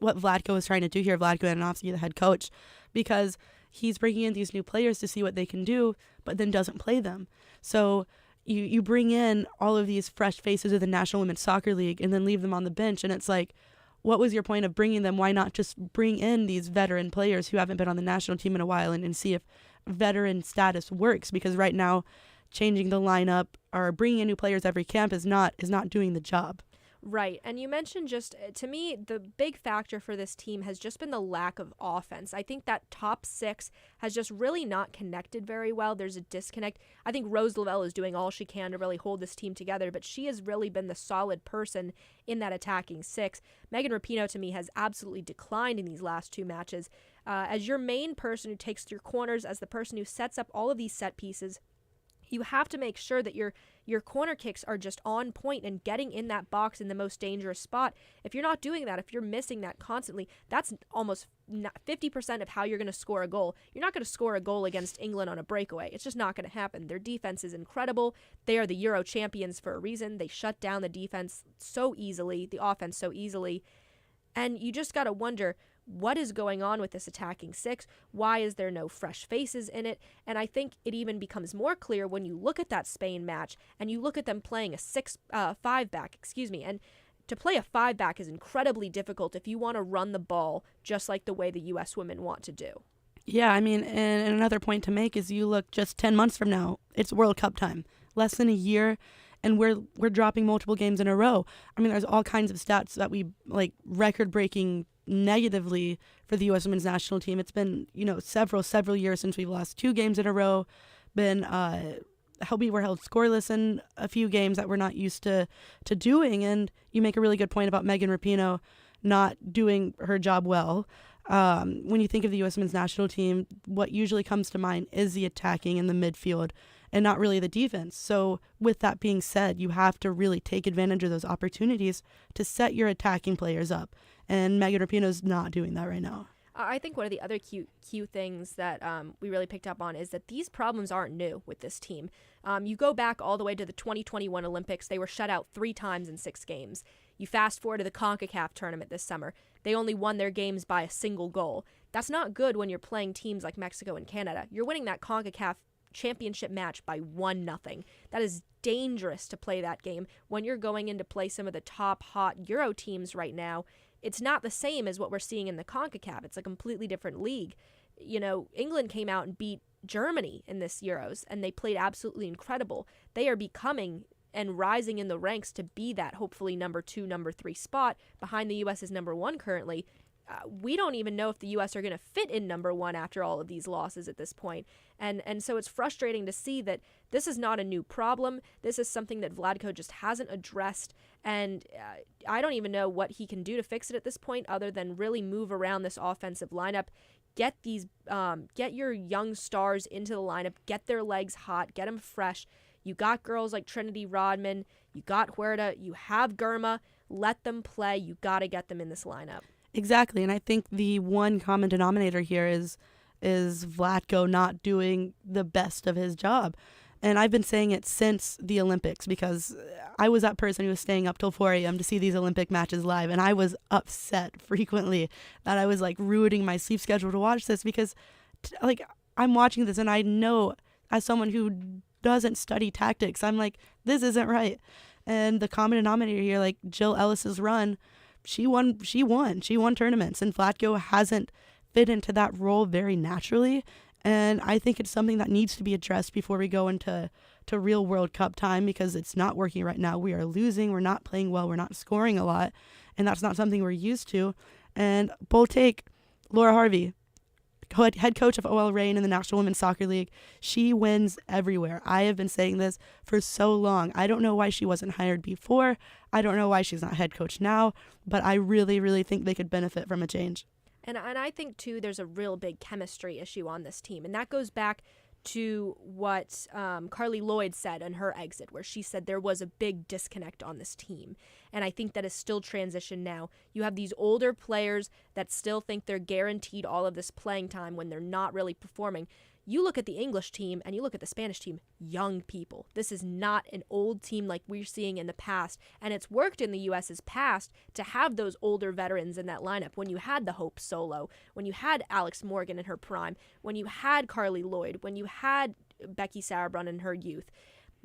what Vlatko was trying to do here, Vlatko Adanovsky, the head coach, because he's bringing in these new players to see what they can do, but then doesn't play them. So you bring in all of these fresh faces of the National Women's Soccer League and then leave them on the bench, and it's like, what was your point of bringing them? Why not just bring in these veteran players who haven't been on the national team in a while and see if veteran status works? Because right now, changing the lineup or bringing in new players every camp is not doing the job. Right. And you mentioned just, to me, the big factor for this team has just been the lack of offense. I think that top six has just really not connected very well. There's a disconnect. I think Rose Lavelle is doing all she can to really hold this team together, but she has really been the solid person in that attacking six. Megan Rapinoe, to me, has absolutely declined in these last two matches. As your main person who takes your corners, as the person who sets up all of these set pieces, You have to make sure that your corner kicks are just on point and getting in that box in the most dangerous spot. If you're not doing that, if you're missing that constantly, that's almost 50% of how you're going to score a goal. You're not going to score a goal against England on a breakaway. It's just not going to happen. Their defense is incredible. They are the Euro champions for a reason. They shut down the defense so easily, the offense so easily. And you just got to wonder, what is going on with this attacking six? Why is there no fresh faces in it? And I think it even becomes more clear when you look at that Spain match and you look at them playing a 5-back, and to play a 5-back is incredibly difficult if you want to run the ball just like the way the U.S. women want to do. Yeah, I mean, and another point to make is you look just 10 months from now, it's World Cup time. Less than a year, and we're dropping multiple games in a row. I mean, there's all kinds of stats that we, like, record-breaking negatively for the U.S. women's national team. It's been, several years since we've lost 2 games in a row, we were held scoreless in a few games that we're not used to doing. And you make a really good point about Megan Rapinoe not doing her job well. When you think of the U.S. women's national team, what usually comes to mind is the attacking and the midfield and not really the defense. So with that being said, you have to really take advantage of those opportunities to set your attacking players up. And Megan Rapinoe's not doing that right now. I think one of the other cute things that we really picked up on is that these problems aren't new with this team. You go back all the way to the 2021 Olympics. They were shut out 3 times in 6 games. You fast forward to the CONCACAF tournament this summer. They only won their games by a single goal. That's not good when you're playing teams like Mexico and Canada. You're winning that CONCACAF championship match by 1-0. That is dangerous to play that game when you're going in to play some of the top hot Euro teams right now. It's not the same as what we're seeing in the CONCACAF. It's a completely different league. England came out and beat Germany in this Euros, and they played absolutely incredible. They are becoming and rising in the ranks to be that hopefully number 2, number 3 spot behind the U.S. is number 1 currently. We don't even know if the U.S. are going to fit in number 1 after all of these losses at this point. And so it's frustrating to see that this is not a new problem. This is something that Vlatko just hasn't addressed. And I don't even know what he can do to fix it at this point other than really move around this offensive lineup. Get your young stars into the lineup. Get their legs hot. Get them fresh. You got girls like Trinity Rodman. You got Huerta. You have Gurma. Let them play. You got to get them in this lineup. Exactly, and I think the one common denominator here is Vlatko not doing the best of his job. And I've been saying it since the Olympics because I was that person who was staying up till 4 a.m. to see these Olympic matches live, and I was upset frequently that I was ruining my sleep schedule to watch this because I'm watching this and I know as someone who doesn't study tactics, I'm like, this isn't right. And the common denominator here, Jill Ellis's run, She won tournaments, and Vlatko hasn't fit into that role very naturally. And I think it's something that needs to be addressed before we go into real World Cup time because it's not working right now. We are losing. We're not playing well. We're not scoring a lot. And that's not something we're used to. And bold take, Laura Harvey, head coach of OL Reign in the National Women's Soccer League. She wins everywhere. I have been saying this for so long. I don't know why she wasn't hired before. I don't know why she's not head coach now, but I really, really think they could benefit from a change. And I think, too, there's a real big chemistry issue on this team. And that goes back to what Carly Lloyd said in her exit, where she said there was a big disconnect on this team. And I think that is still transitioned now. You have these older players that still think they're guaranteed all of this playing time when they're not really performing. You look at the English team and you look at the Spanish team, young people. This is not an old team like we're seeing in the past. And it's worked in the U.S.'s past to have those older veterans in that lineup. When you had the Hope Solo, when you had Alex Morgan in her prime, when you had Carly Lloyd, when you had Becky Sauerbrunn in her youth.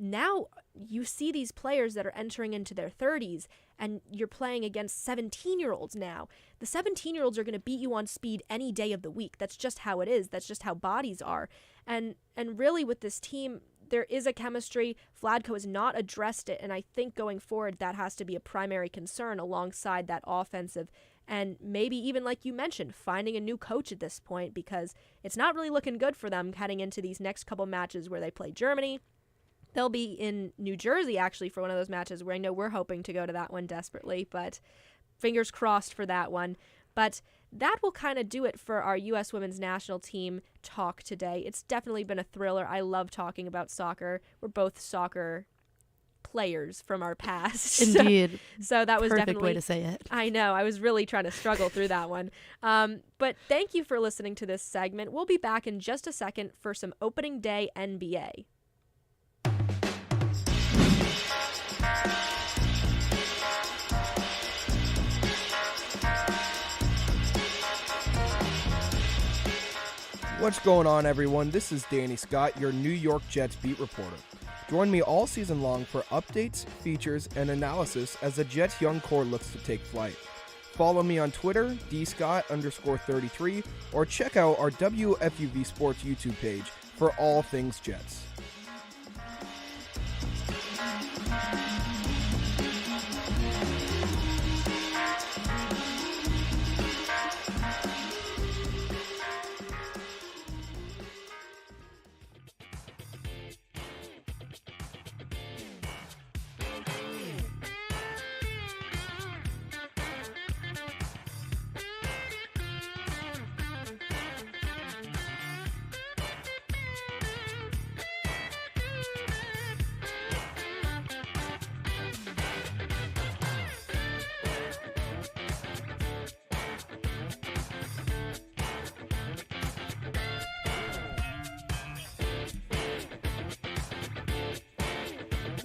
Now you see these players that are entering into their 30s and you're playing against 17-year-olds now. The 17-year-olds are going to beat you on speed any day of the week. That's just how it is. That's just how bodies are. And really with this team, there is a chemistry. Vlatko has not addressed it, and I think going forward that has to be a primary concern alongside that offensive and maybe even, like you mentioned, finding a new coach at this point because it's not really looking good for them heading into these next couple matches where they play Germany. They'll be in New Jersey, actually, for one of those matches where I know we're hoping to go to that one desperately, but fingers crossed for that one. But that will kind of do it for our U.S. women's national team talk today. It's definitely been a thriller. I love talking about soccer. We're both soccer players from our past. Indeed. So that was Perfect definitely way to say it. I know. I was really trying to struggle through that one. But thank you for listening to this segment. We'll be back in just a second for some opening day NBA. What's going on, everyone? This is Danny Scott, your New York Jets beat reporter. Join me all season long for updates, features, and analysis as the Jets' young core looks to take flight. Follow me on Twitter, dscott_33, or check out our WFUV Sports YouTube page for all things Jets.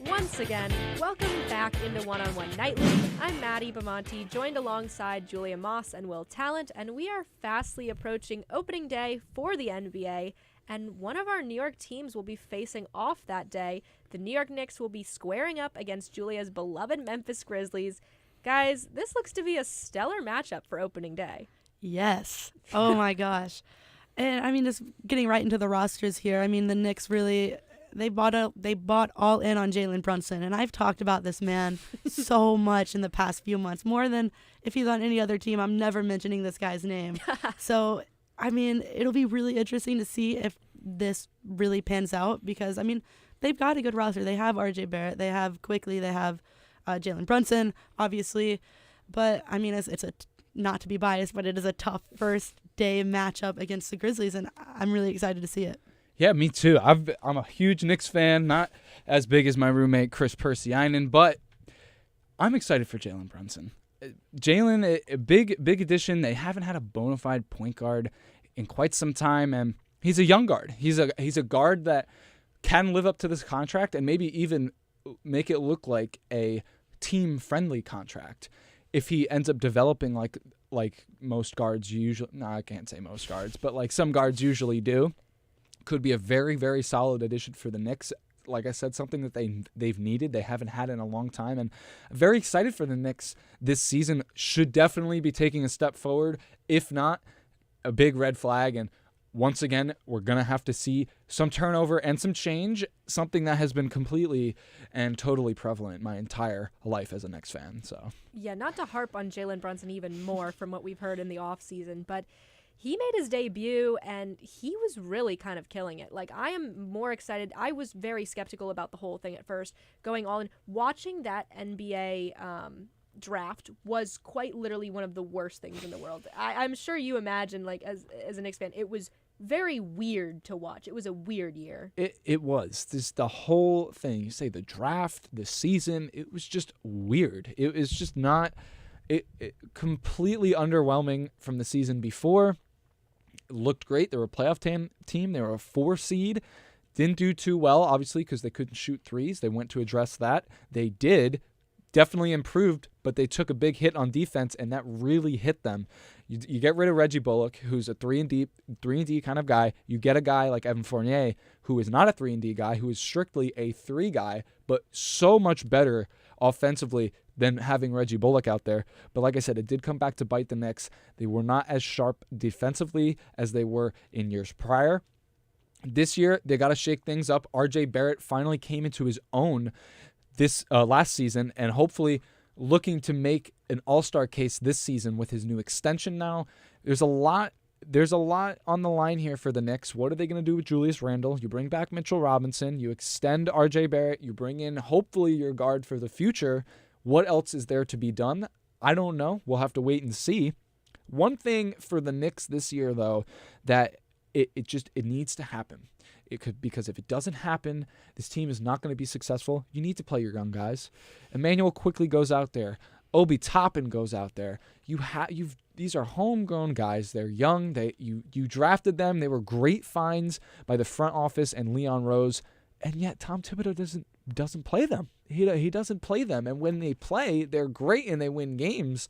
Once again, welcome back into One-on-One Nightly. I'm Maddie Bamonte, joined alongside Julia Moss and Will Talent, and we are fastly approaching opening day for the NBA, and one of our New York teams will be facing off that day. The New York Knicks will be squaring up against Julia's beloved Memphis Grizzlies. Guys, this looks to be a stellar matchup for opening day. Yes. Oh my gosh. And I mean, just getting right into the rosters here. I mean, the Knicks really, they bought all in on Jalen Brunson, and I've talked about this man so much in the past few months, more than if he's on any other team. I'm never mentioning this guy's name. So, I mean, it'll be really interesting to see if this really pans out, because I mean, they've got a good roster. They have RJ Barrett, they have Quickly, they have Jalen Brunson, obviously, but I mean, it's a not to be biased, but it is a tough first day matchup against the Grizzlies, and I'm really excited to see it. Yeah, me too. I'm a huge Knicks fan, not as big as my roommate Chris Persianen, but I'm excited for Jalen Brunson. Jalen, a big addition. They haven't had a bona fide point guard in quite some time, and he's a young guard. He's a guard that can live up to this contract and maybe even make it look like a team-friendly contract if he ends up developing like most guards usually. No, I can't say most guards, but like some guards usually do. Could be a very, very solid addition for the Knicks. Like I said, something that they've needed. They haven't had in a long time. And I'm very excited for the Knicks this season. Should definitely be taking a step forward. If not, a big red flag. And once again, we're going to have to see some turnover and some change, something that has been completely and totally prevalent my entire life as a Knicks fan. So Yeah, not to harp on Jalen Brunson even more from what we've heard in the offseason, but he made his debut, and he was really kind of killing it. Like, I am more excited. I was very skeptical about the whole thing at first, going all in. Watching that NBA draft was quite literally one of the worst things in the world. I'm sure you imagine, like, as a Knicks fan, it was very weird to watch. It was a weird year. It was. The whole thing. You say the draft, the season, it was just weird. It was just not it completely underwhelming from the season before. Looked great. They were a playoff team. They were a 4 seed. Didn't do too well, obviously, because they couldn't shoot threes. They went to address that. They did. Definitely improved, but they took a big hit on defense, and that really hit them. You get rid of Reggie Bullock, who's a 3-and-D kind of guy. You get a guy like Evan Fournier, who is not a 3-and-D guy, who is strictly a 3 guy, but so much better offensively than having Reggie Bullock out there. But like I said, it did come back to bite the Knicks. They were not as sharp defensively as they were in years prior. This year, they got to shake things up. RJ Barrett finally came into his own this last season, and hopefully looking to make an all-star case this season with his new extension now. There's a lot on the line here for the Knicks. What are they going to do with Julius Randle? You bring back Mitchell Robinson. You extend RJ Barrett. You bring in, hopefully, your guard for the future. What else is there to be done? I don't know. We'll have to wait and see. One thing for the Knicks this year, though, that it needs to happen. Because if it doesn't happen, this team is not going to be successful. You need to play your young guys. Emmanuel quickly goes out there. Obi Toppin goes out there. These are homegrown guys. They're young. You drafted them. They were great finds by the front office and Leon Rose, and yet Tom Thibodeau doesn't play them. He doesn't play them, and when they play, they're great and they win games.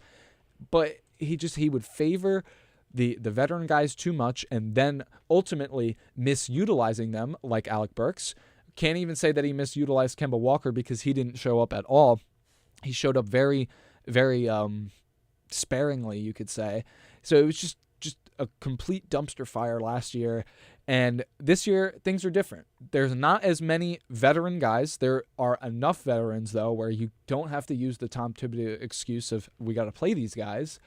But he would favor the veteran guys too much, and then ultimately misutilizing them, like Alec Burks. Can't even say that he misutilized Kemba Walker because he didn't show up at all. He showed up very, very sparingly, you could say. So it was just a complete dumpster fire last year. And this year, things are different. There's not as many veteran guys. There are enough veterans, though, where you don't have to use the Tom Thibodeau excuse of, we got to play these guys.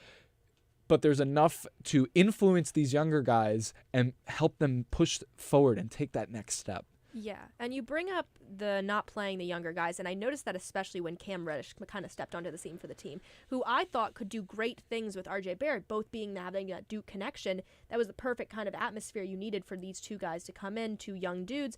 But there's enough to influence these younger guys and help them push forward and take that next step. Yeah, and you bring up the not playing the younger guys, and I noticed that especially when Cam Reddish kind of stepped onto the scene for the team, who I thought could do great things with RJ Barrett, both having that Duke connection. That was the perfect kind of atmosphere you needed for these two guys to come in, two young dudes.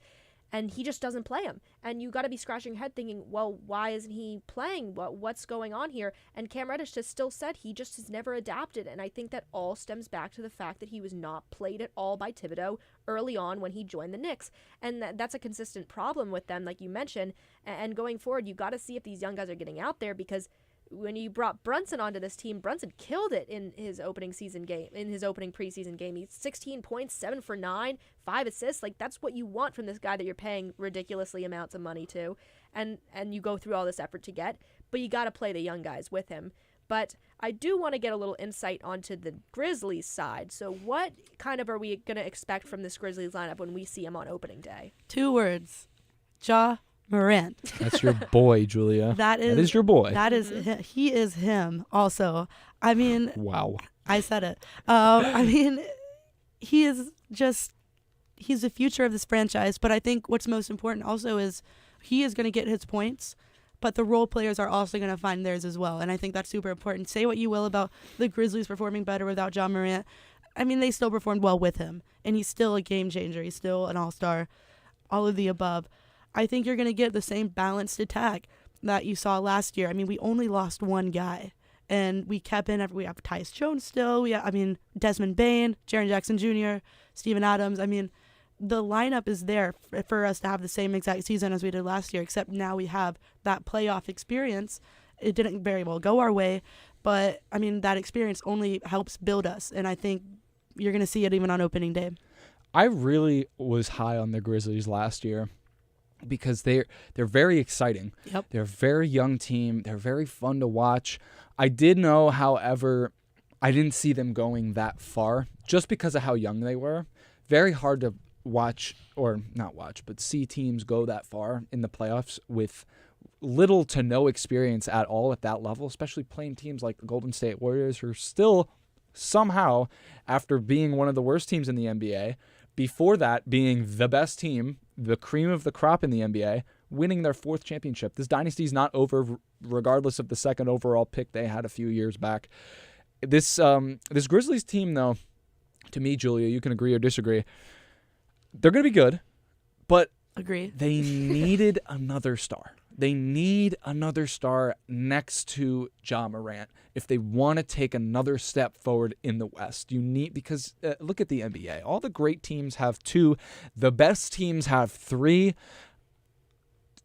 And he just doesn't play him. And you got to be scratching your head thinking, well, why isn't he playing? What's going on here? And Cam Reddish has still said he just has never adapted. And I think that all stems back to the fact that he was not played at all by Thibodeau early on when he joined the Knicks. And that's a consistent problem with them, like you mentioned. And going forward, you got to see if these young guys are getting out there, because when you brought Brunson onto this team, Brunson killed it in his opening preseason game. He's 16 points, 7 for 9, 5 assists. Like, that's what you want from this guy that you're paying ridiculously amounts of money to, and you go through all this effort to get. But you got to play the young guys with him. But I do want to get a little insight onto the Grizzlies side. So what kind of are we going to expect from this Grizzlies lineup when we see him on opening day? 2 words: Ja Morant. That's your boy, Julia. That is your boy. That is he is him also. I mean, wow. I said it. I mean, he's the future of this franchise. But I think what's most important also is he is going to get his points, but the role players are also going to find theirs as well. And I think that's super important. Say what you will about the Grizzlies performing better without Ja Morant. I mean, they still performed well with him, and he's still a game changer. He's still an all-star, all of the above. I think you're going to get the same balanced attack that you saw last year. I mean, we only lost one guy, and we kept in. We have Tyus Jones still. Desmond Bane, Jaren Jackson Jr., Steven Adams. I mean, the lineup is there for us to have the same exact season as we did last year, except now we have that playoff experience. It didn't very well go our way, but, I mean, that experience only helps build us, and I think you're going to see it even on opening day. I really was high on the Grizzlies last year, because they're very exciting. Yep. They're a very young team. They're very fun to watch. I did know, however, I didn't see them going that far just because of how young they were. Very hard to see teams go that far in the playoffs with little to no experience at all at that level, especially playing teams like the Golden State Warriors, who are still somehow, after being one of the worst teams in the NBA, before that being the best team, the cream of the crop in the NBA, winning their 4th championship. This dynasty is not over, regardless of the 2nd overall pick they had a few years back. This Grizzlies team, though, to me, Julia, you can agree or disagree, they're going to be good, but Agree. They needed another star. They need another star next to Ja Morant if they want to take another step forward in the West. Because look at the NBA. All the great teams have 2. The best teams have 3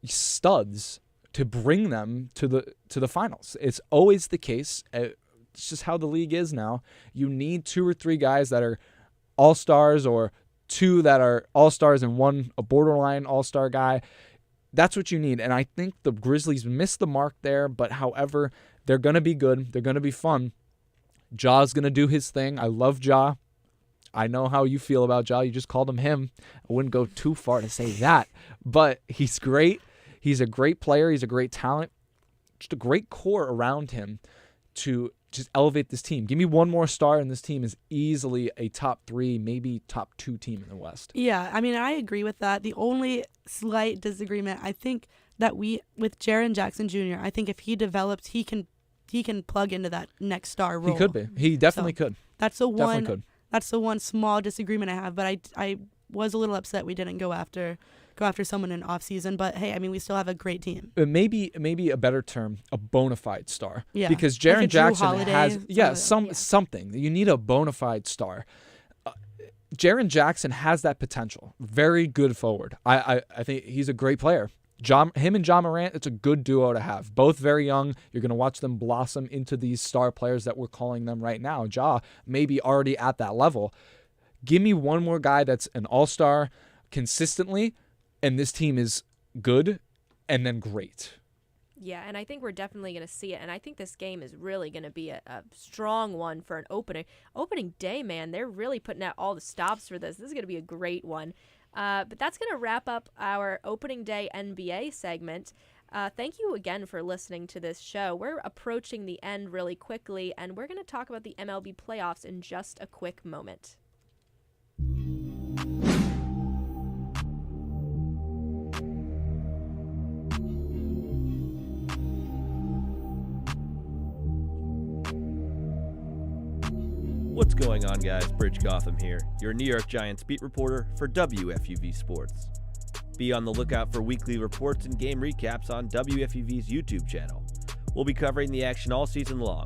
studs to bring them to the finals. It's always the case. It's just how the league is now. You need 2 or 3 guys that are all-stars, or 2 that are all-stars and 1 a borderline all-star guy. That's what you need, and I think the Grizzlies missed the mark there, but however, they're going to be good. They're going to be fun. Ja's going to do his thing. I love Ja. I know how you feel about Ja. You just called him. I wouldn't go too far to say that, but he's great. He's a great player. He's a great talent. Just a great core around him to just elevate this team. Give me one more star, and this team is easily a top 3, maybe top 2 team in the West. Yeah, I mean, I agree with that. The only slight disagreement, I think that with Jaren Jackson Jr., I think if he develops, he can he can plug into that next star role. He could be. He definitely could. That's the Definitely one. could. That's the one small disagreement I have. But I was a little upset we didn't go after someone in off season. But hey, I mean, we still have a great team. Maybe a better term, a bona fide star. Yeah. Because Like a Jaren Drew Jackson Holiday, has something like something. You need a bona fide star. Jaren Jackson has that potential. Very good forward. I think he's a great player. Him and John Morant, it's a good duo to have. Both very young. You're going to watch them blossom into these star players that we're calling them right now. Ja maybe already at that level. Give me one more guy that's an all-star consistently, and this team is good and then great. Yeah, and I think we're definitely going to see it. And I think this game is really going to be a strong one for an opening day, man. They're really putting out all the stops for this. This is going to be a great one. But that's going to wrap up our opening day NBA segment. Thank you again for listening to this show. We're approaching the end really quickly, and we're going to talk about the MLB playoffs in just a quick moment. What's going on, guys? Bridge Gotham here, your New York Giants beat reporter for WFUV Sports. Be on the lookout for weekly reports and game recaps on WFUV's YouTube channel. We'll be covering the action all season long.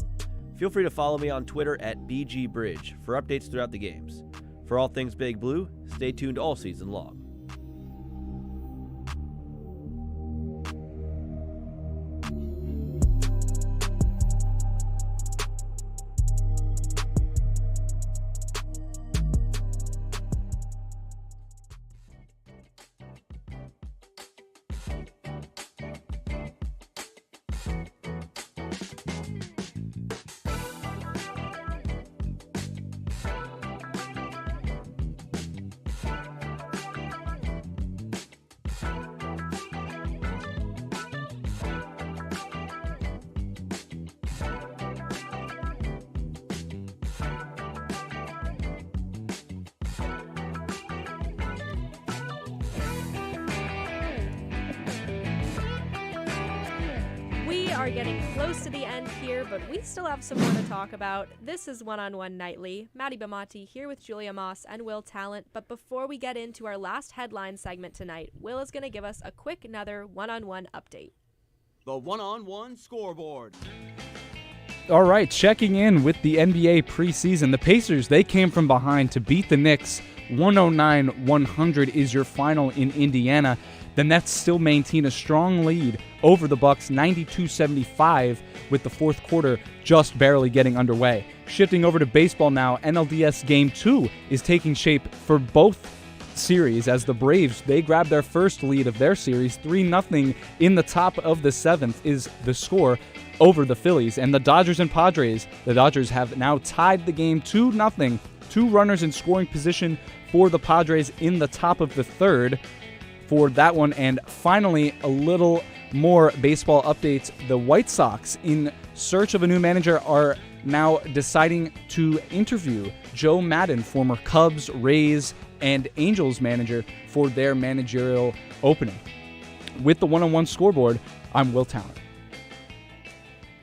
Feel free to follow me on Twitter at BGBridge for updates throughout the games. For all things Big Blue, stay tuned all season long. We are getting close to the end here, but we still have some more to talk about. This is One-on-One Nightly. Maddie Bamonti here with Julia Moss and Will Talent. But before we get into our last headline segment tonight, Will is going to give us a quick another one-on-one update. The one-on-one scoreboard. All right, checking in with the NBA preseason. The Pacers, they came from behind to beat the Knicks. 109-100 is your final in Indiana. The Nets still maintain a strong lead over the Bucks, 92-75, with the fourth quarter just barely getting underway. Shifting over to baseball now, NLDS Game 2 is taking shape for both series as the Braves, they grab their first lead of their series. 3-0 in the top of the seventh is the score over the Phillies. And the Dodgers and Padres, the Dodgers have now tied the game 2-0. 2 runners in scoring position for the Padres in the top of the third for that one. And finally, a little more baseball updates. The White Sox, in search of a new manager, are now deciding to interview Joe Maddon, former Cubs, Rays, and Angels manager, for their managerial opening. With the one-on-one scoreboard, I'm Will Talent.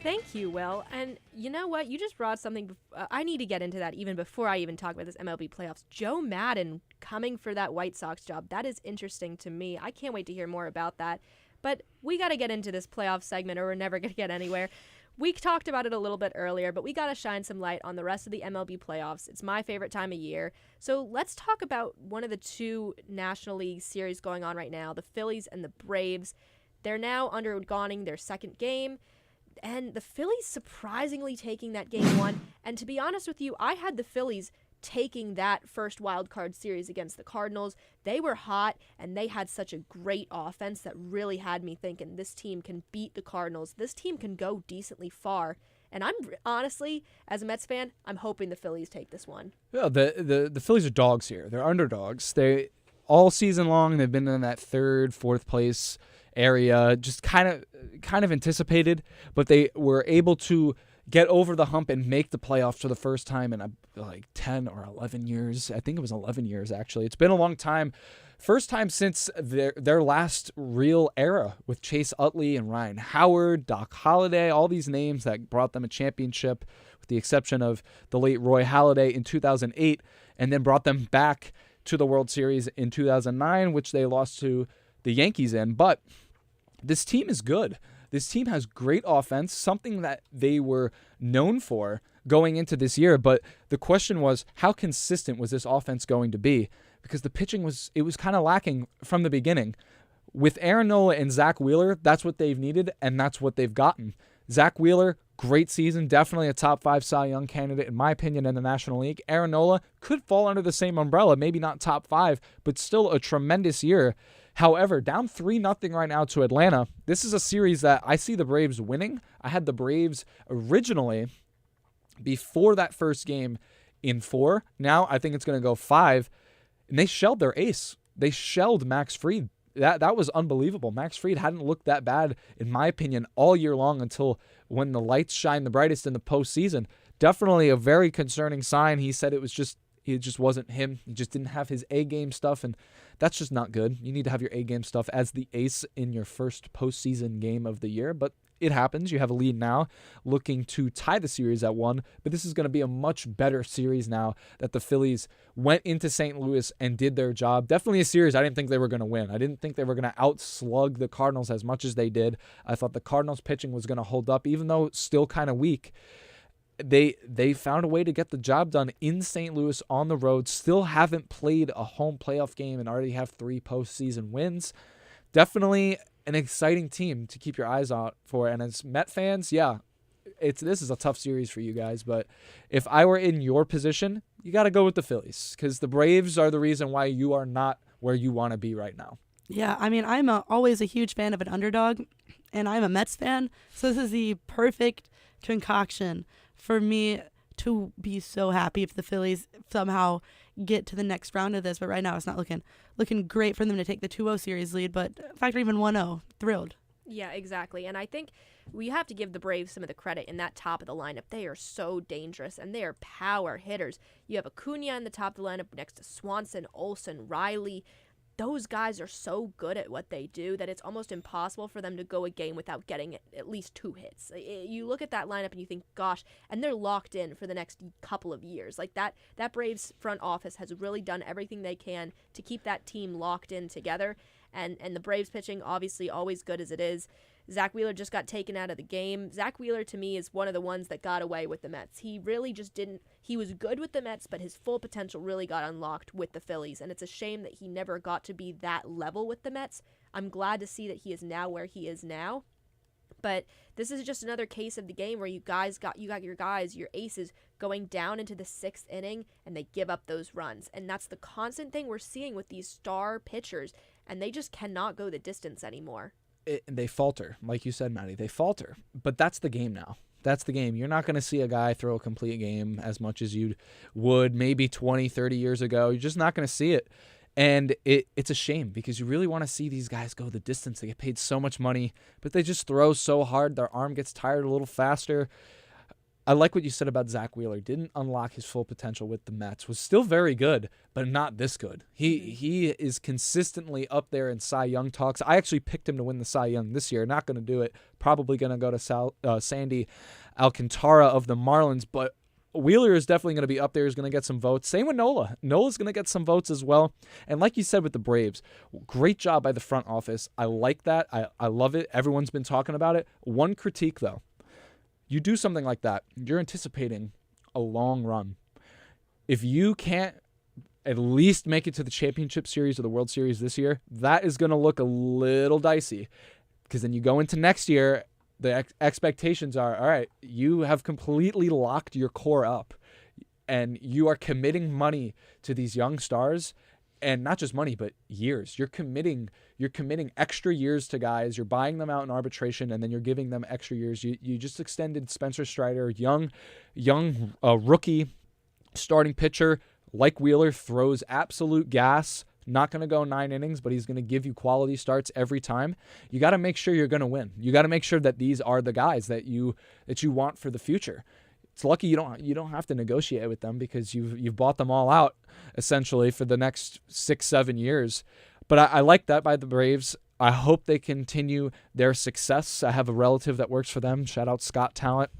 Thank you, Will. And you know what? You just brought something. I need to get into that even before I even talk about this MLB playoffs. Joe Maddon coming for that White Sox job. That is interesting to me. I can't wait to hear more about that. But we got to get into this playoff segment or we're never going to get anywhere. We talked about it a little bit earlier, but we got to shine some light on the rest of the MLB playoffs. It's my favorite time of year. So let's talk about one of the 2 National League series going on right now, the Phillies and the Braves. They're now undergoing their second game. And the Phillies surprisingly taking that game 1. And to be honest with you, I had the Phillies taking that first wild card series against the Cardinals. They were hot, and they had such a great offense that really had me thinking this team can beat the Cardinals. This team can go decently far. And I'm honestly, as a Mets fan, I'm hoping the Phillies take this one. Yeah, the Phillies are dogs here. They're underdogs. They all season long they've been in that 3rd, 4th place area, just kind of anticipated, but they were able to get over the hump and make the playoffs for the first time in like 10 or 11 years. I think it was 11 years, actually. It's been a long time. First time since their last real era with Chase Utley and Ryan Howard, Doc Holliday, all these names that brought them a championship, with the exception of the late Roy Halladay in 2008, and then brought them back to the World Series in 2009, which they lost to the Yankees in. But this team is good. This team has great offense, something that they were known for going into this year. But the question was, how consistent was this offense going to be? Because the pitching was kind of lacking from the beginning. With Aaron Nola and Zach Wheeler, that's what they've needed, and that's what they've gotten. Zach Wheeler, great season, definitely a top 5 Cy Young candidate, in my opinion, in the National League. Aaron Nola could fall under the same umbrella, maybe not top 5, but still a tremendous year. However, down 3-0 right now to Atlanta. This is a series that I see the Braves winning. I had the Braves originally before that first game in 4. Now I think it's going to go 5. And they shelled their ace. They shelled Max Fried. That was unbelievable. Max Fried hadn't looked that bad, in my opinion, all year long until when the lights shine the brightest in the postseason. Definitely a very concerning sign. He said it just wasn't him. He just didn't have his A-game stuff, and that's just not good. You need to have your A-game stuff as the ace in your first postseason game of the year, but it happens. You have a lead now, looking to tie the series at 1, but this is going to be a much better series now that the Phillies went into St. Louis and did their job. Definitely a series I didn't think they were going to win. I didn't think they were going to outslug the Cardinals as much as they did. I thought the Cardinals pitching was going to hold up, even though still kind of weak. They found a way to get the job done in St. Louis on the road. Still haven't played a home playoff game and already have 3 postseason wins. Definitely an exciting team to keep your eyes out for. And as Met fans, yeah, this is a tough series for you guys. But if I were in your position, you got to go with the Phillies because the Braves are the reason why you are not where you want to be right now. Yeah, I mean, I'm always a huge fan of an underdog, and I'm a Mets fan. So this is the perfect concoction for me to be so happy if the Phillies somehow get to the next round of this. But right now it's not looking great for them to take the 2-0 series lead, but factor even 1-0, thrilled. Yeah, exactly. And I think we have to give the Braves some of the credit in that top of the lineup. They are so dangerous, and they are power hitters. You have Acuna in the top of the lineup next to Swanson, Olsen, Riley. Those guys are so good at what they do that it's almost impossible for them to go a game without getting at least 2 hits. You look at that lineup and you think, gosh, and they're locked in for the next couple of years. Like that Braves front office has really done everything they can to keep that team locked in together. And the Braves pitching, obviously always good as it is. Zach Wheeler just got taken out of the game. Zach Wheeler, to me, is one of the ones that got away with the Mets. He really just didn't. He was good with the Mets, but his full potential really got unlocked with the Phillies. And it's a shame that he never got to be that level with the Mets. I'm glad to see that he is now where he is now. But this is just another case of the game where you got your guys, your aces, going down into the 6th inning, and they give up those runs. And that's the constant thing we're seeing with these star pitchers, and they just cannot go the distance anymore. They falter. Like you said, Maddie, they falter. But that's the game now. That's the game. You're not going to see a guy throw a complete game as much as you would maybe 20, 30 years ago. You're just not going to see it. And it's a shame because you really want to see these guys go the distance. They get paid so much money, but they just throw so hard. Their arm gets tired a little faster. I like what you said about Zach Wheeler. Didn't unlock his full potential with the Mets. Was still very good, but not this good. He is consistently up there in Cy Young talks. I actually picked him to win the Cy Young this year. Not going to do it. Probably going to go to Sandy Alcantara of the Marlins, but Wheeler is definitely going to be up there. He's going to get some votes. Same with Nola. Nola's going to get some votes as well. And like you said with the Braves, great job by the front office. I like that. I love it. Everyone's been talking about it. One critique, though. You do something like that, you're anticipating a long run. If you can't at least make it to the championship series or the World Series this year, that is going to look a little dicey. Because then you go into next year, the expectations are, all right, you have completely locked your core up. And you are committing money to these young stars. And not just money, but years. You're committing extra years to guys. You're buying them out in arbitration, and then you're giving them extra years. You just extended Spencer Strider, young rookie starting pitcher like Wheeler, throws absolute gas. Not going to go 9 innings, but he's going to give you quality starts every time. You got to make sure you're going to win. You got to make sure that these are the guys that you want for the future. It's lucky you don't have to negotiate with them because you've bought them all out essentially for the next 6-7 years. But I like that by the Braves. I hope they continue their success. I have a relative that works for them. Shout out Scott Talent.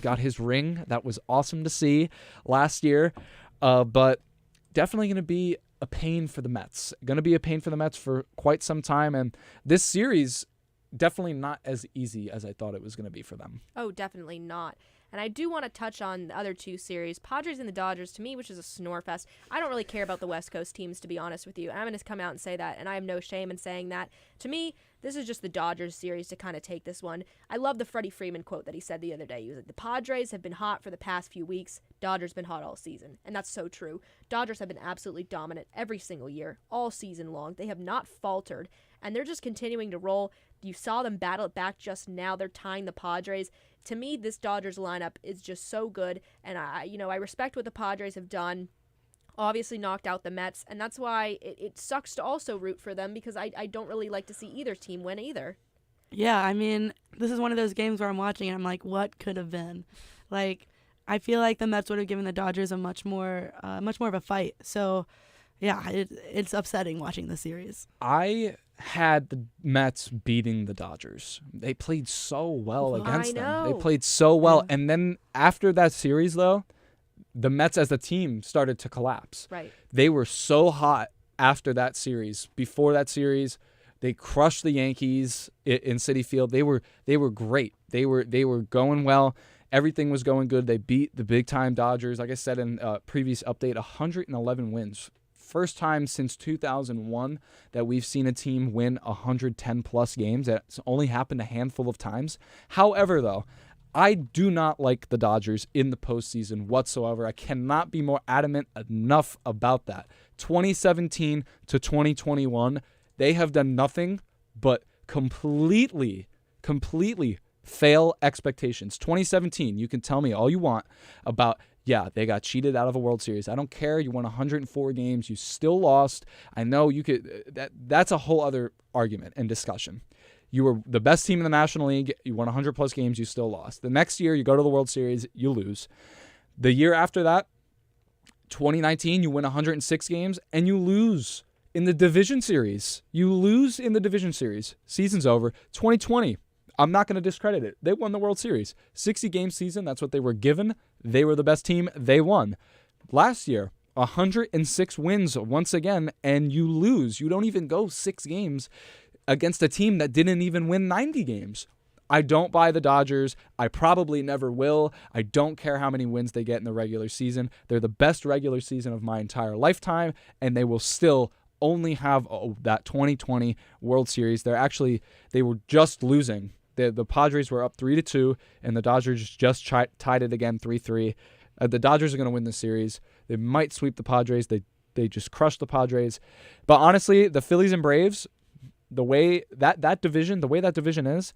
Got his ring. That was awesome to see last year. But definitely going to be a pain for the Mets. Going to be a pain for the Mets for quite some time. And this series, definitely not as easy as I thought it was going to be for them. Oh, definitely not. And I do want to touch on the other two series, Padres and the Dodgers, to me, which is a snore fest. I don't really care about the West Coast teams, to be honest with you. I'm going to come out and say that, and I have no shame in saying that. To me, this is just the Dodgers series to kind of take this one. I love the Freddie Freeman quote that he said the other day. He was like, the Padres have been hot for the past few weeks. Dodgers been hot all season. And that's so true. Dodgers have been absolutely dominant every single year, all season long. They have not faltered, and they're just continuing to roll. You saw them battle it back just now. They're tying the Padres. To me, this Dodgers lineup is just so good, and I respect what the Padres have done. Obviously knocked out the Mets, and that's why it sucks to also root for them because I don't really like to see either team win either. Yeah, I mean, this is one of those games where I'm watching and I'm like, what could have been? Like, I feel like the Mets would have given the Dodgers a much more of a fight. So, yeah, it's upsetting watching the series. I had the Mets beating the Dodgers. They played so well against them. They played so well. Yeah. And then after that series, though, the Mets as a team started to collapse. Right. They were so hot after that series. Before that series, they crushed the Yankees in Citi Field. They were great. They were going well. Everything was going good. They beat the big-time Dodgers. Like I said in a previous update, 111 wins. First time since 2001 that we've seen a team win 110-plus games. That's only happened a handful of times. However, though, I do not like the Dodgers in the postseason whatsoever. I cannot be more adamant enough about that. 2017 to 2021, they have done nothing but completely fail expectations. 2017, you can tell me all you want about, yeah, they got cheated out of a World Series. I don't care. You won 104 games. You still lost. I know you could. That's a whole other argument and discussion. You were the best team in the National League. You won 100-plus games. You still lost. The next year, you go to the World Series. You lose. The year after that, 2019, you win 106 games, and you lose in the division series. Season's over. 2020, I'm not going to discredit it. They won the World Series. 60-game season, that's what they were given. They were the best team. They won. Last year, 106 wins once again, and you lose. You don't even go 6 games against a team that didn't even win 90 games. I don't buy the Dodgers. I probably never will. I don't care how many wins they get in the regular season. They're the best regular season of my entire lifetime, and they will still only have that 2020 World Series. They were just losing. The Padres were up 3-2, and the Dodgers just tied it again 3-3. The Dodgers are going to win the series. They might sweep the Padres. They just crushed the Padres. But honestly, the Phillies and Braves, the way that division is,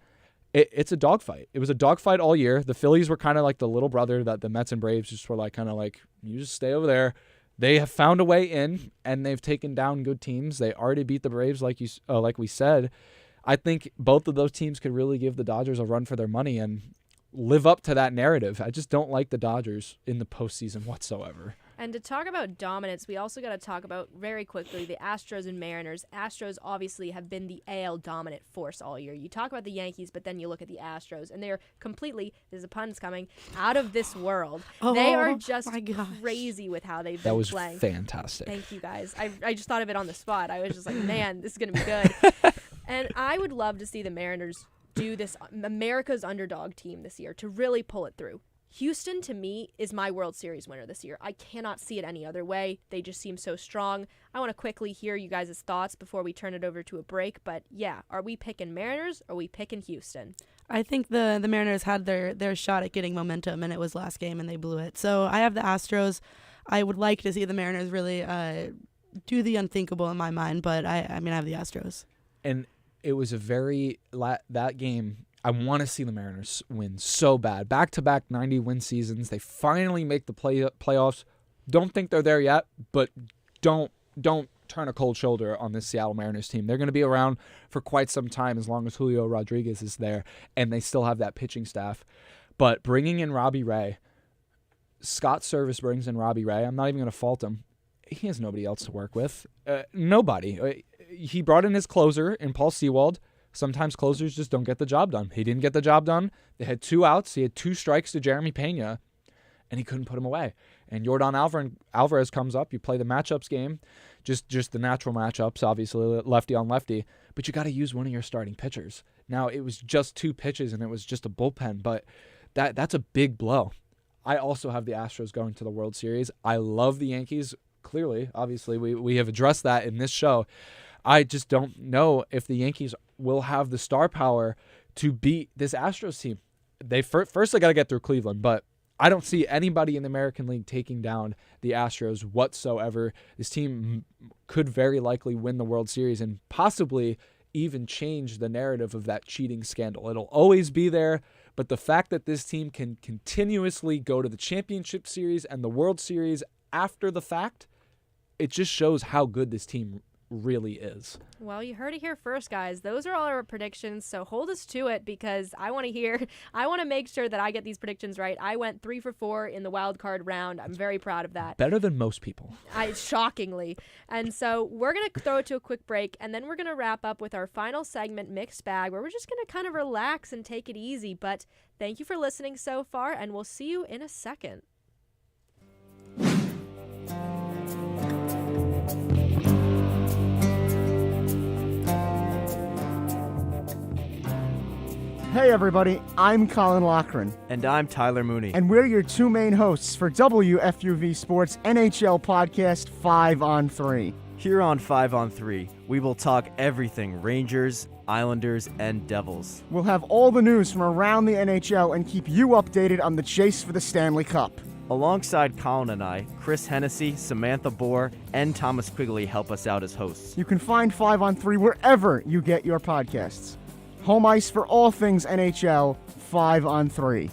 it's a dogfight. It was a dogfight all year. The Phillies were kind of like the little brother that the Mets and Braves just were like, kind of like, you just stay over there. They have found a way in, and they've taken down good teams. They already beat the Braves, like we said. I think both of those teams could really give the Dodgers a run for their money and live up to that narrative. I just don't like the Dodgers in the postseason whatsoever. And to talk about dominance, we also got to talk about very quickly the Astros and Mariners. Astros obviously have been the AL dominant force all year. You talk about the Yankees, but then you look at the Astros, and they are completely, there's a pun's coming, out of this world. They are just crazy with how they've been playing. That was fantastic. Thank you, guys. I just thought of it on the spot. I was just like, man, this is going to be good. And I would love to see the Mariners do this, America's underdog team this year, to really pull it through. Houston, to me, is my World Series winner this year. I cannot see it any other way. They just seem so strong. I want to quickly hear you guys' thoughts before we turn it over to a break. But, yeah, are we picking Mariners or are we picking Houston? I think the Mariners had their shot at getting momentum, and it was last game, and they blew it. So I have the Astros. I would like to see the Mariners really do the unthinkable in my mind, but I have the Astros. And it was that game, I want to see the Mariners win so bad. Back-to-back 90-win seasons. They finally make the playoffs. Don't think they're there yet, but don't turn a cold shoulder on this Seattle Mariners team. They're going to be around for quite some time as long as Julio Rodriguez is there, and they still have that pitching staff. But bringing in Robbie Ray, Scott Service brings in Robbie Ray. I'm not even going to fault him. He has nobody else to work with. Nobody. He brought in his closer in Paul Sewald. Sometimes closers just don't get the job done. He didn't get the job done. They had 2 outs. He had 2 strikes to Jeremy Pena, and he couldn't put him away. And Yordan Alvarez comes up. You play the matchups game, just the natural matchups, obviously, lefty on lefty. But you got to use one of your starting pitchers. Now, it was just 2 pitches, and it was just a bullpen, but that's a big blow. I also have the Astros going to the World Series. I love the Yankees. Clearly, obviously, we have addressed that in this show. I just don't know if the Yankees will have the star power to beat this Astros team. They first they got to get through Cleveland, but I don't see anybody in the American League taking down the Astros whatsoever. This team could very likely win the World Series and possibly even change the narrative of that cheating scandal. It'll always be there, but the fact that this team can continuously go to the Championship Series and the World Series after the fact, it just shows how good this team really is. Well, you heard it here first, guys. Those are all our predictions, so hold us to it because I want to make sure that I get these predictions right. I went 3 for 4 in the wild card round. I'm very proud of that. Better than most people. Shockingly. And so we're going to throw it to a quick break, and then we're going to wrap up with our final segment, Mixed Bag, where we're just going to kind of relax and take it easy. But thank you for listening so far, and we'll see you in a second. Hey everybody, I'm Colin Loughran. And I'm Tyler Mooney. And we're your 2 main hosts for WFUV Sports NHL podcast 5 on 3. Here on 5 on 3, we will talk everything Rangers, Islanders, and Devils. We'll have all the news from around the NHL and keep you updated on the chase for the Stanley Cup. Alongside Colin and I, Chris Hennessy, Samantha Bohr, and Thomas Quigley help us out as hosts. You can find 5 on 3 wherever you get your podcasts. Home ice for all things NHL, 5 on 3.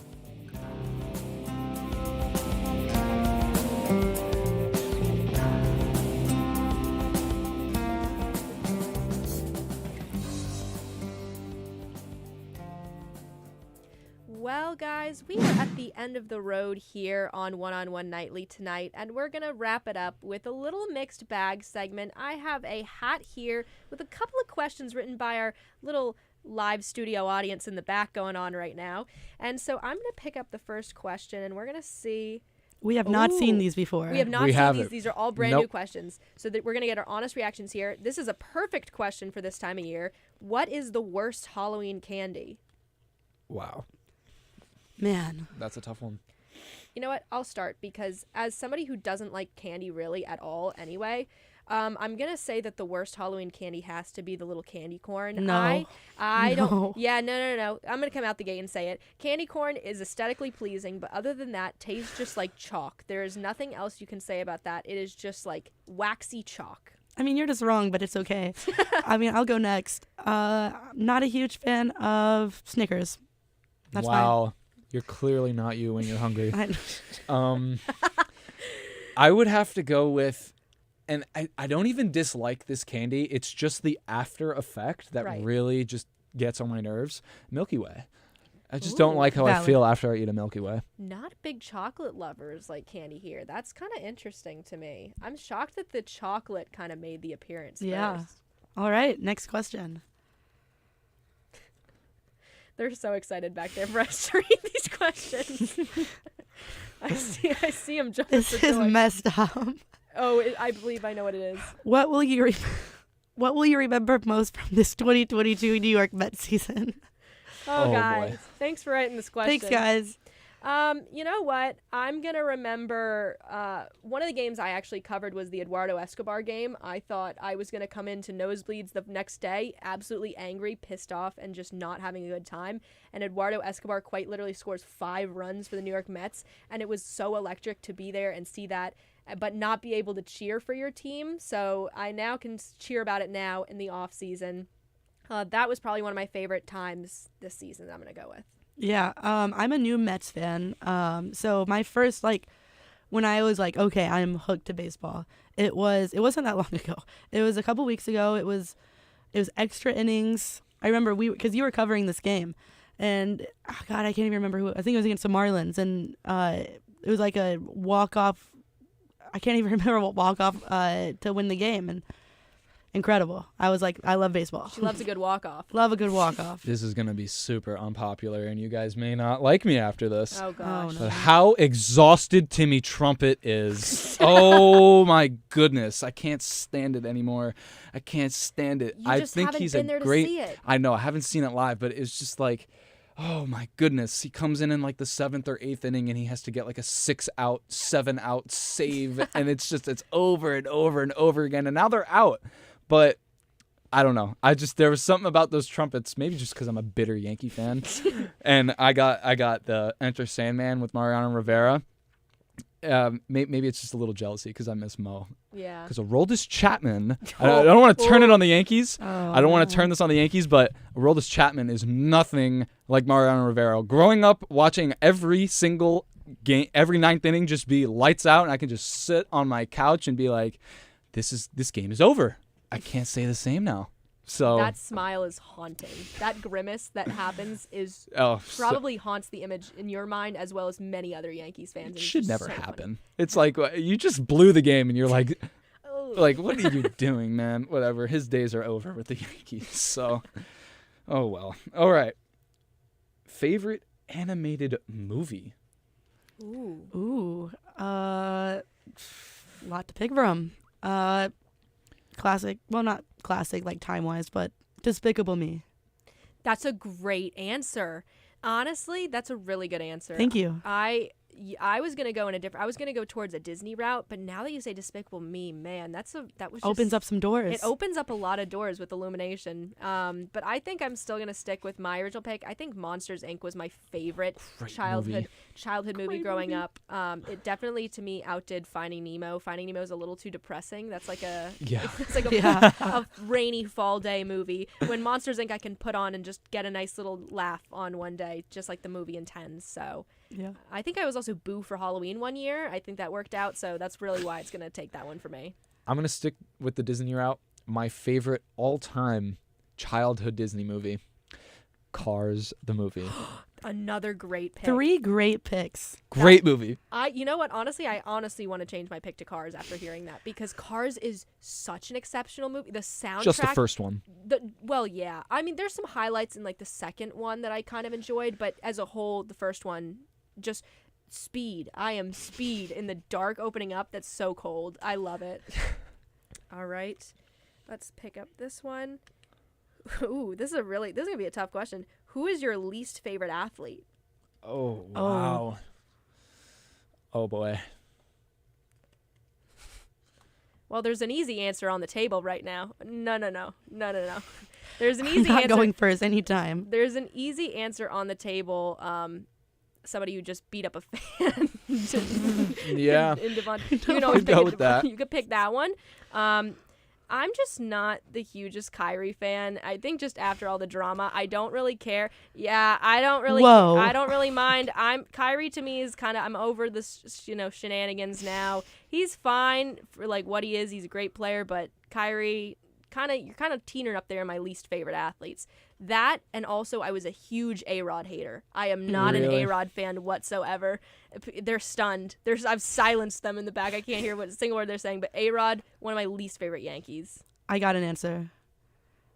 Well, guys, we are at the end of the road here on One Nightly tonight, and we're going to wrap it up with a little mixed bag segment. I have a hat here with a couple of questions written by our little live studio audience in the back going on right now. And so I'm going to pick up the first question, and we're going to see. We have not seen these before. We have not seen these. These are all brand new questions. So that we're going to get our honest reactions here. This is a perfect question for this time of year. What is the worst Halloween candy? Wow. Man. That's a tough one. You know what? I'll start because as somebody who doesn't like candy really at all anyway, I'm going to say that the worst Halloween candy has to be the little candy corn. No. I don't. Yeah, no. I'm going to come out the gate and say it. Candy corn is aesthetically pleasing, but other than that, tastes just like chalk. There is nothing else you can say about that. It is just like waxy chalk. I mean, you're just wrong, but it's okay. I mean, I'll go next. Not a huge fan of Snickers. That's wow. You're clearly not you when you're hungry. I would have to go with, and I don't even dislike this candy. It's just the after effect that really just gets on my nerves. Milky Way. I just don't like how I feel after I eat a Milky Way. Not big chocolate lovers like candy here. That's kind of interesting to me. I'm shocked that the chocolate kind of made the appearance first. All right, next question. They're so excited back there for us to read these questions. I see them jumping. This is messed up. Oh, I believe I know what it is. What will you remember most from this 2022 New York Mets season? Oh guys, boy. Thanks for writing this question. Thanks, guys. You know what? I'm going to remember one of the games I actually covered was the Eduardo Escobar game. I thought I was going to come into nosebleeds the next day, absolutely angry, pissed off, and just not having a good time. And Eduardo Escobar quite literally scores 5 runs for the New York Mets, and it was so electric to be there and see that, but not be able to cheer for your team. So I now can cheer about it now in the off season. That was probably one of my favorite times this season that I'm going to go with. Yeah, I'm a new Mets fan. So my first, when I was like, okay, I'm hooked to baseball, it wasn't that long ago. It was a couple weeks ago. It was extra innings. I remember because you were covering this game, and God, I can't even remember who. I think it was against the Marlins, and it was like a walk-off. I can't even remember what walk-off to win the game, and incredible. I was like, I love baseball. She loves a good walk-off. Love a good walk-off. This is going to be super unpopular, and you guys may not like me after this. Oh, gosh. no. But how exhausted Timmy Trumpet is. Oh, my goodness. I can't stand it anymore. I can't stand it. You I just think haven't he's been a there to great. see it. I know. I haven't seen it live, but it's just like, oh, my goodness. He comes in like the 7th or 8th inning, and he has to get like a 6-out, 7-out save. And it's over and over and over again. And now they're out. But I don't know. There was something about those Trumpets, maybe just because I'm a bitter Yankee fan. And I got the Enter Sandman with Mariano Rivera. Maybe it's just a little jealousy because I miss Mo. Yeah. Because Aroldis Chapman, I don't want to turn it on the Yankees. I don't want to turn this on the Yankees, but Aroldis Chapman is nothing like Mariano Rivera. Growing up watching every single game, every 9th inning just be lights out, and I can just sit on my couch and be like, this game is over. I can't say the same now. So that smile is haunting. That grimace that happens is probably haunts the image in your mind as well as many other Yankees fans. It should never happen. It's like you just blew the game, and you're like, what are you doing, man? Whatever. His days are over with the Yankees. So, oh well. All right. Favorite animated movie? Ooh. Lot to pick from. Classic. Well, not classic like time-wise, but Despicable Me. That's a great answer. Honestly, that's a really good answer. Thank you. I was gonna go I was gonna go towards a Disney route, but now that you say Despicable Me, man, that was opens up some doors. It opens up a lot of doors with Illumination. But I think I'm still gonna stick with my original pick. I think Monsters Inc. was my favorite childhood movie growing up. It definitely to me outdid Finding Nemo. Finding Nemo is a little too depressing. That's like a a rainy fall day movie. When Monsters Inc. I can put on and just get a nice little laugh on one day, just like the movie intends. So. Yeah. I think I was also Boo for Halloween one year. I think that worked out, so that's really why it's going to take that one for me. I'm going to stick with the Disney route. My favorite all-time childhood Disney movie, Cars the movie. Another great pick. 3 great picks. Great movie. You know what? Honestly, I want to change my pick to Cars after hearing that because Cars is such an exceptional movie. The soundtrack. Just the first one. Well, yeah. I mean, there's some highlights in like the second one that I kind of enjoyed, but as a whole, the first one, just speed. I am speed in the dark opening up. That's so cold. I love it. All right. Let's pick up this one. Ooh, this is going to be a tough question. Who is your least favorite athlete? Oh, wow. Oh, boy. Well, there's an easy answer on the table right now. No. There's an easy I'm not answer. going first anytime. There's an easy answer on the table. Somebody who just beat up a fan. Yeah. You can always go with that. You could pick that one. I'm just not the hugest Kyrie fan. I think just after all the drama, I don't really care. Yeah, I don't really mind. Kyrie to me is I'm over this, shenanigans now. He's fine for like what he is. He's a great player, but Kyrie, you're kind of teetering up there in my least favorite athletes. That, and also I was a huge A-Rod hater. I am not an A-Rod fan whatsoever. They're stunned. I've silenced them in the back. I can't hear what single word they're saying, but A-Rod, one of my least favorite Yankees. I got an answer.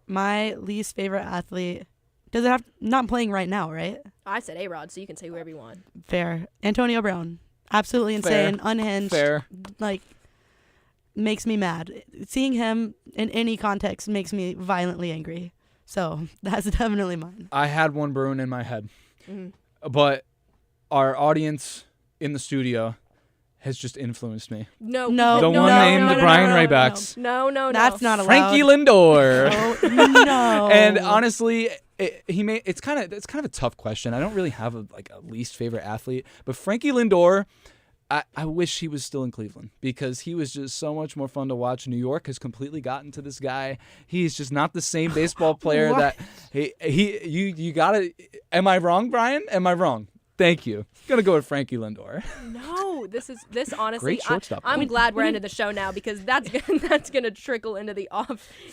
My least favorite athlete, does it have, not playing right now, right? I said A-Rod, so you can say whoever you want. Fair. Antonio Brown. Absolutely insane, unhinged. Fair. Like, makes me mad. Seeing him in any context makes me violently angry. So that's definitely mine. I had one brewing in my head, but our audience in the studio has just influenced me. No. The one named Brian Raybacks. No. That's not allowed. Frankie Lindor. No. And honestly, it's kind of a tough question. I don't really have a least favorite athlete, but Frankie Lindor. I wish he was still in Cleveland because he was just so much more fun to watch. New York has completely gotten to this guy. He's just not the same baseball player that you gotta. Am I wrong, Brian? Am I wrong? Thank you. Gonna go with Frankie Lindor. No, this honestly. Great shortstop. I'm glad we're ending the show now because that's gonna trickle into the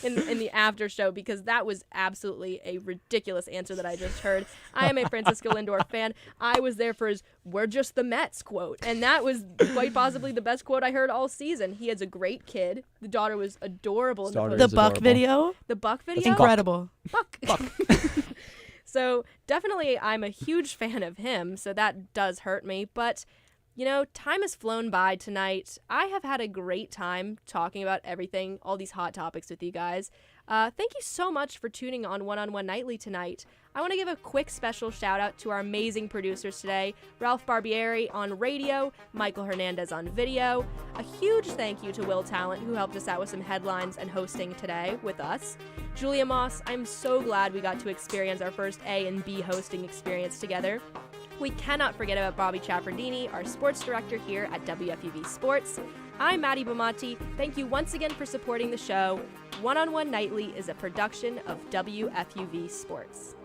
in the after show because that was absolutely a ridiculous answer that I just heard. I am a Francisco Lindor fan. I was there for his "We're just the Mets" quote, and that was quite possibly the best quote I heard all season. He has a great kid. The daughter was adorable. The Buck video. The Buck video. It's incredible. Buck. So definitely I'm a huge fan of him, so that does hurt me. But, time has flown by tonight. I have had a great time talking about everything, all these hot topics with you guys. Thank you so much for tuning on One Nightly tonight. I want to give a quick special shout out to our amazing producers today, Ralph Barbieri on radio, Michael Hernandez on video. A huge thank you to Will Talent, who helped us out with some headlines and hosting today with us. Julia Moss, I'm so glad we got to experience our first A and B hosting experience together. We cannot forget about Bobby Chaffardini, our sports director here at WFUV Sports. I'm Maddie Bomati. Thank you once again for supporting the show. One Nightly is a production of WFUV Sports.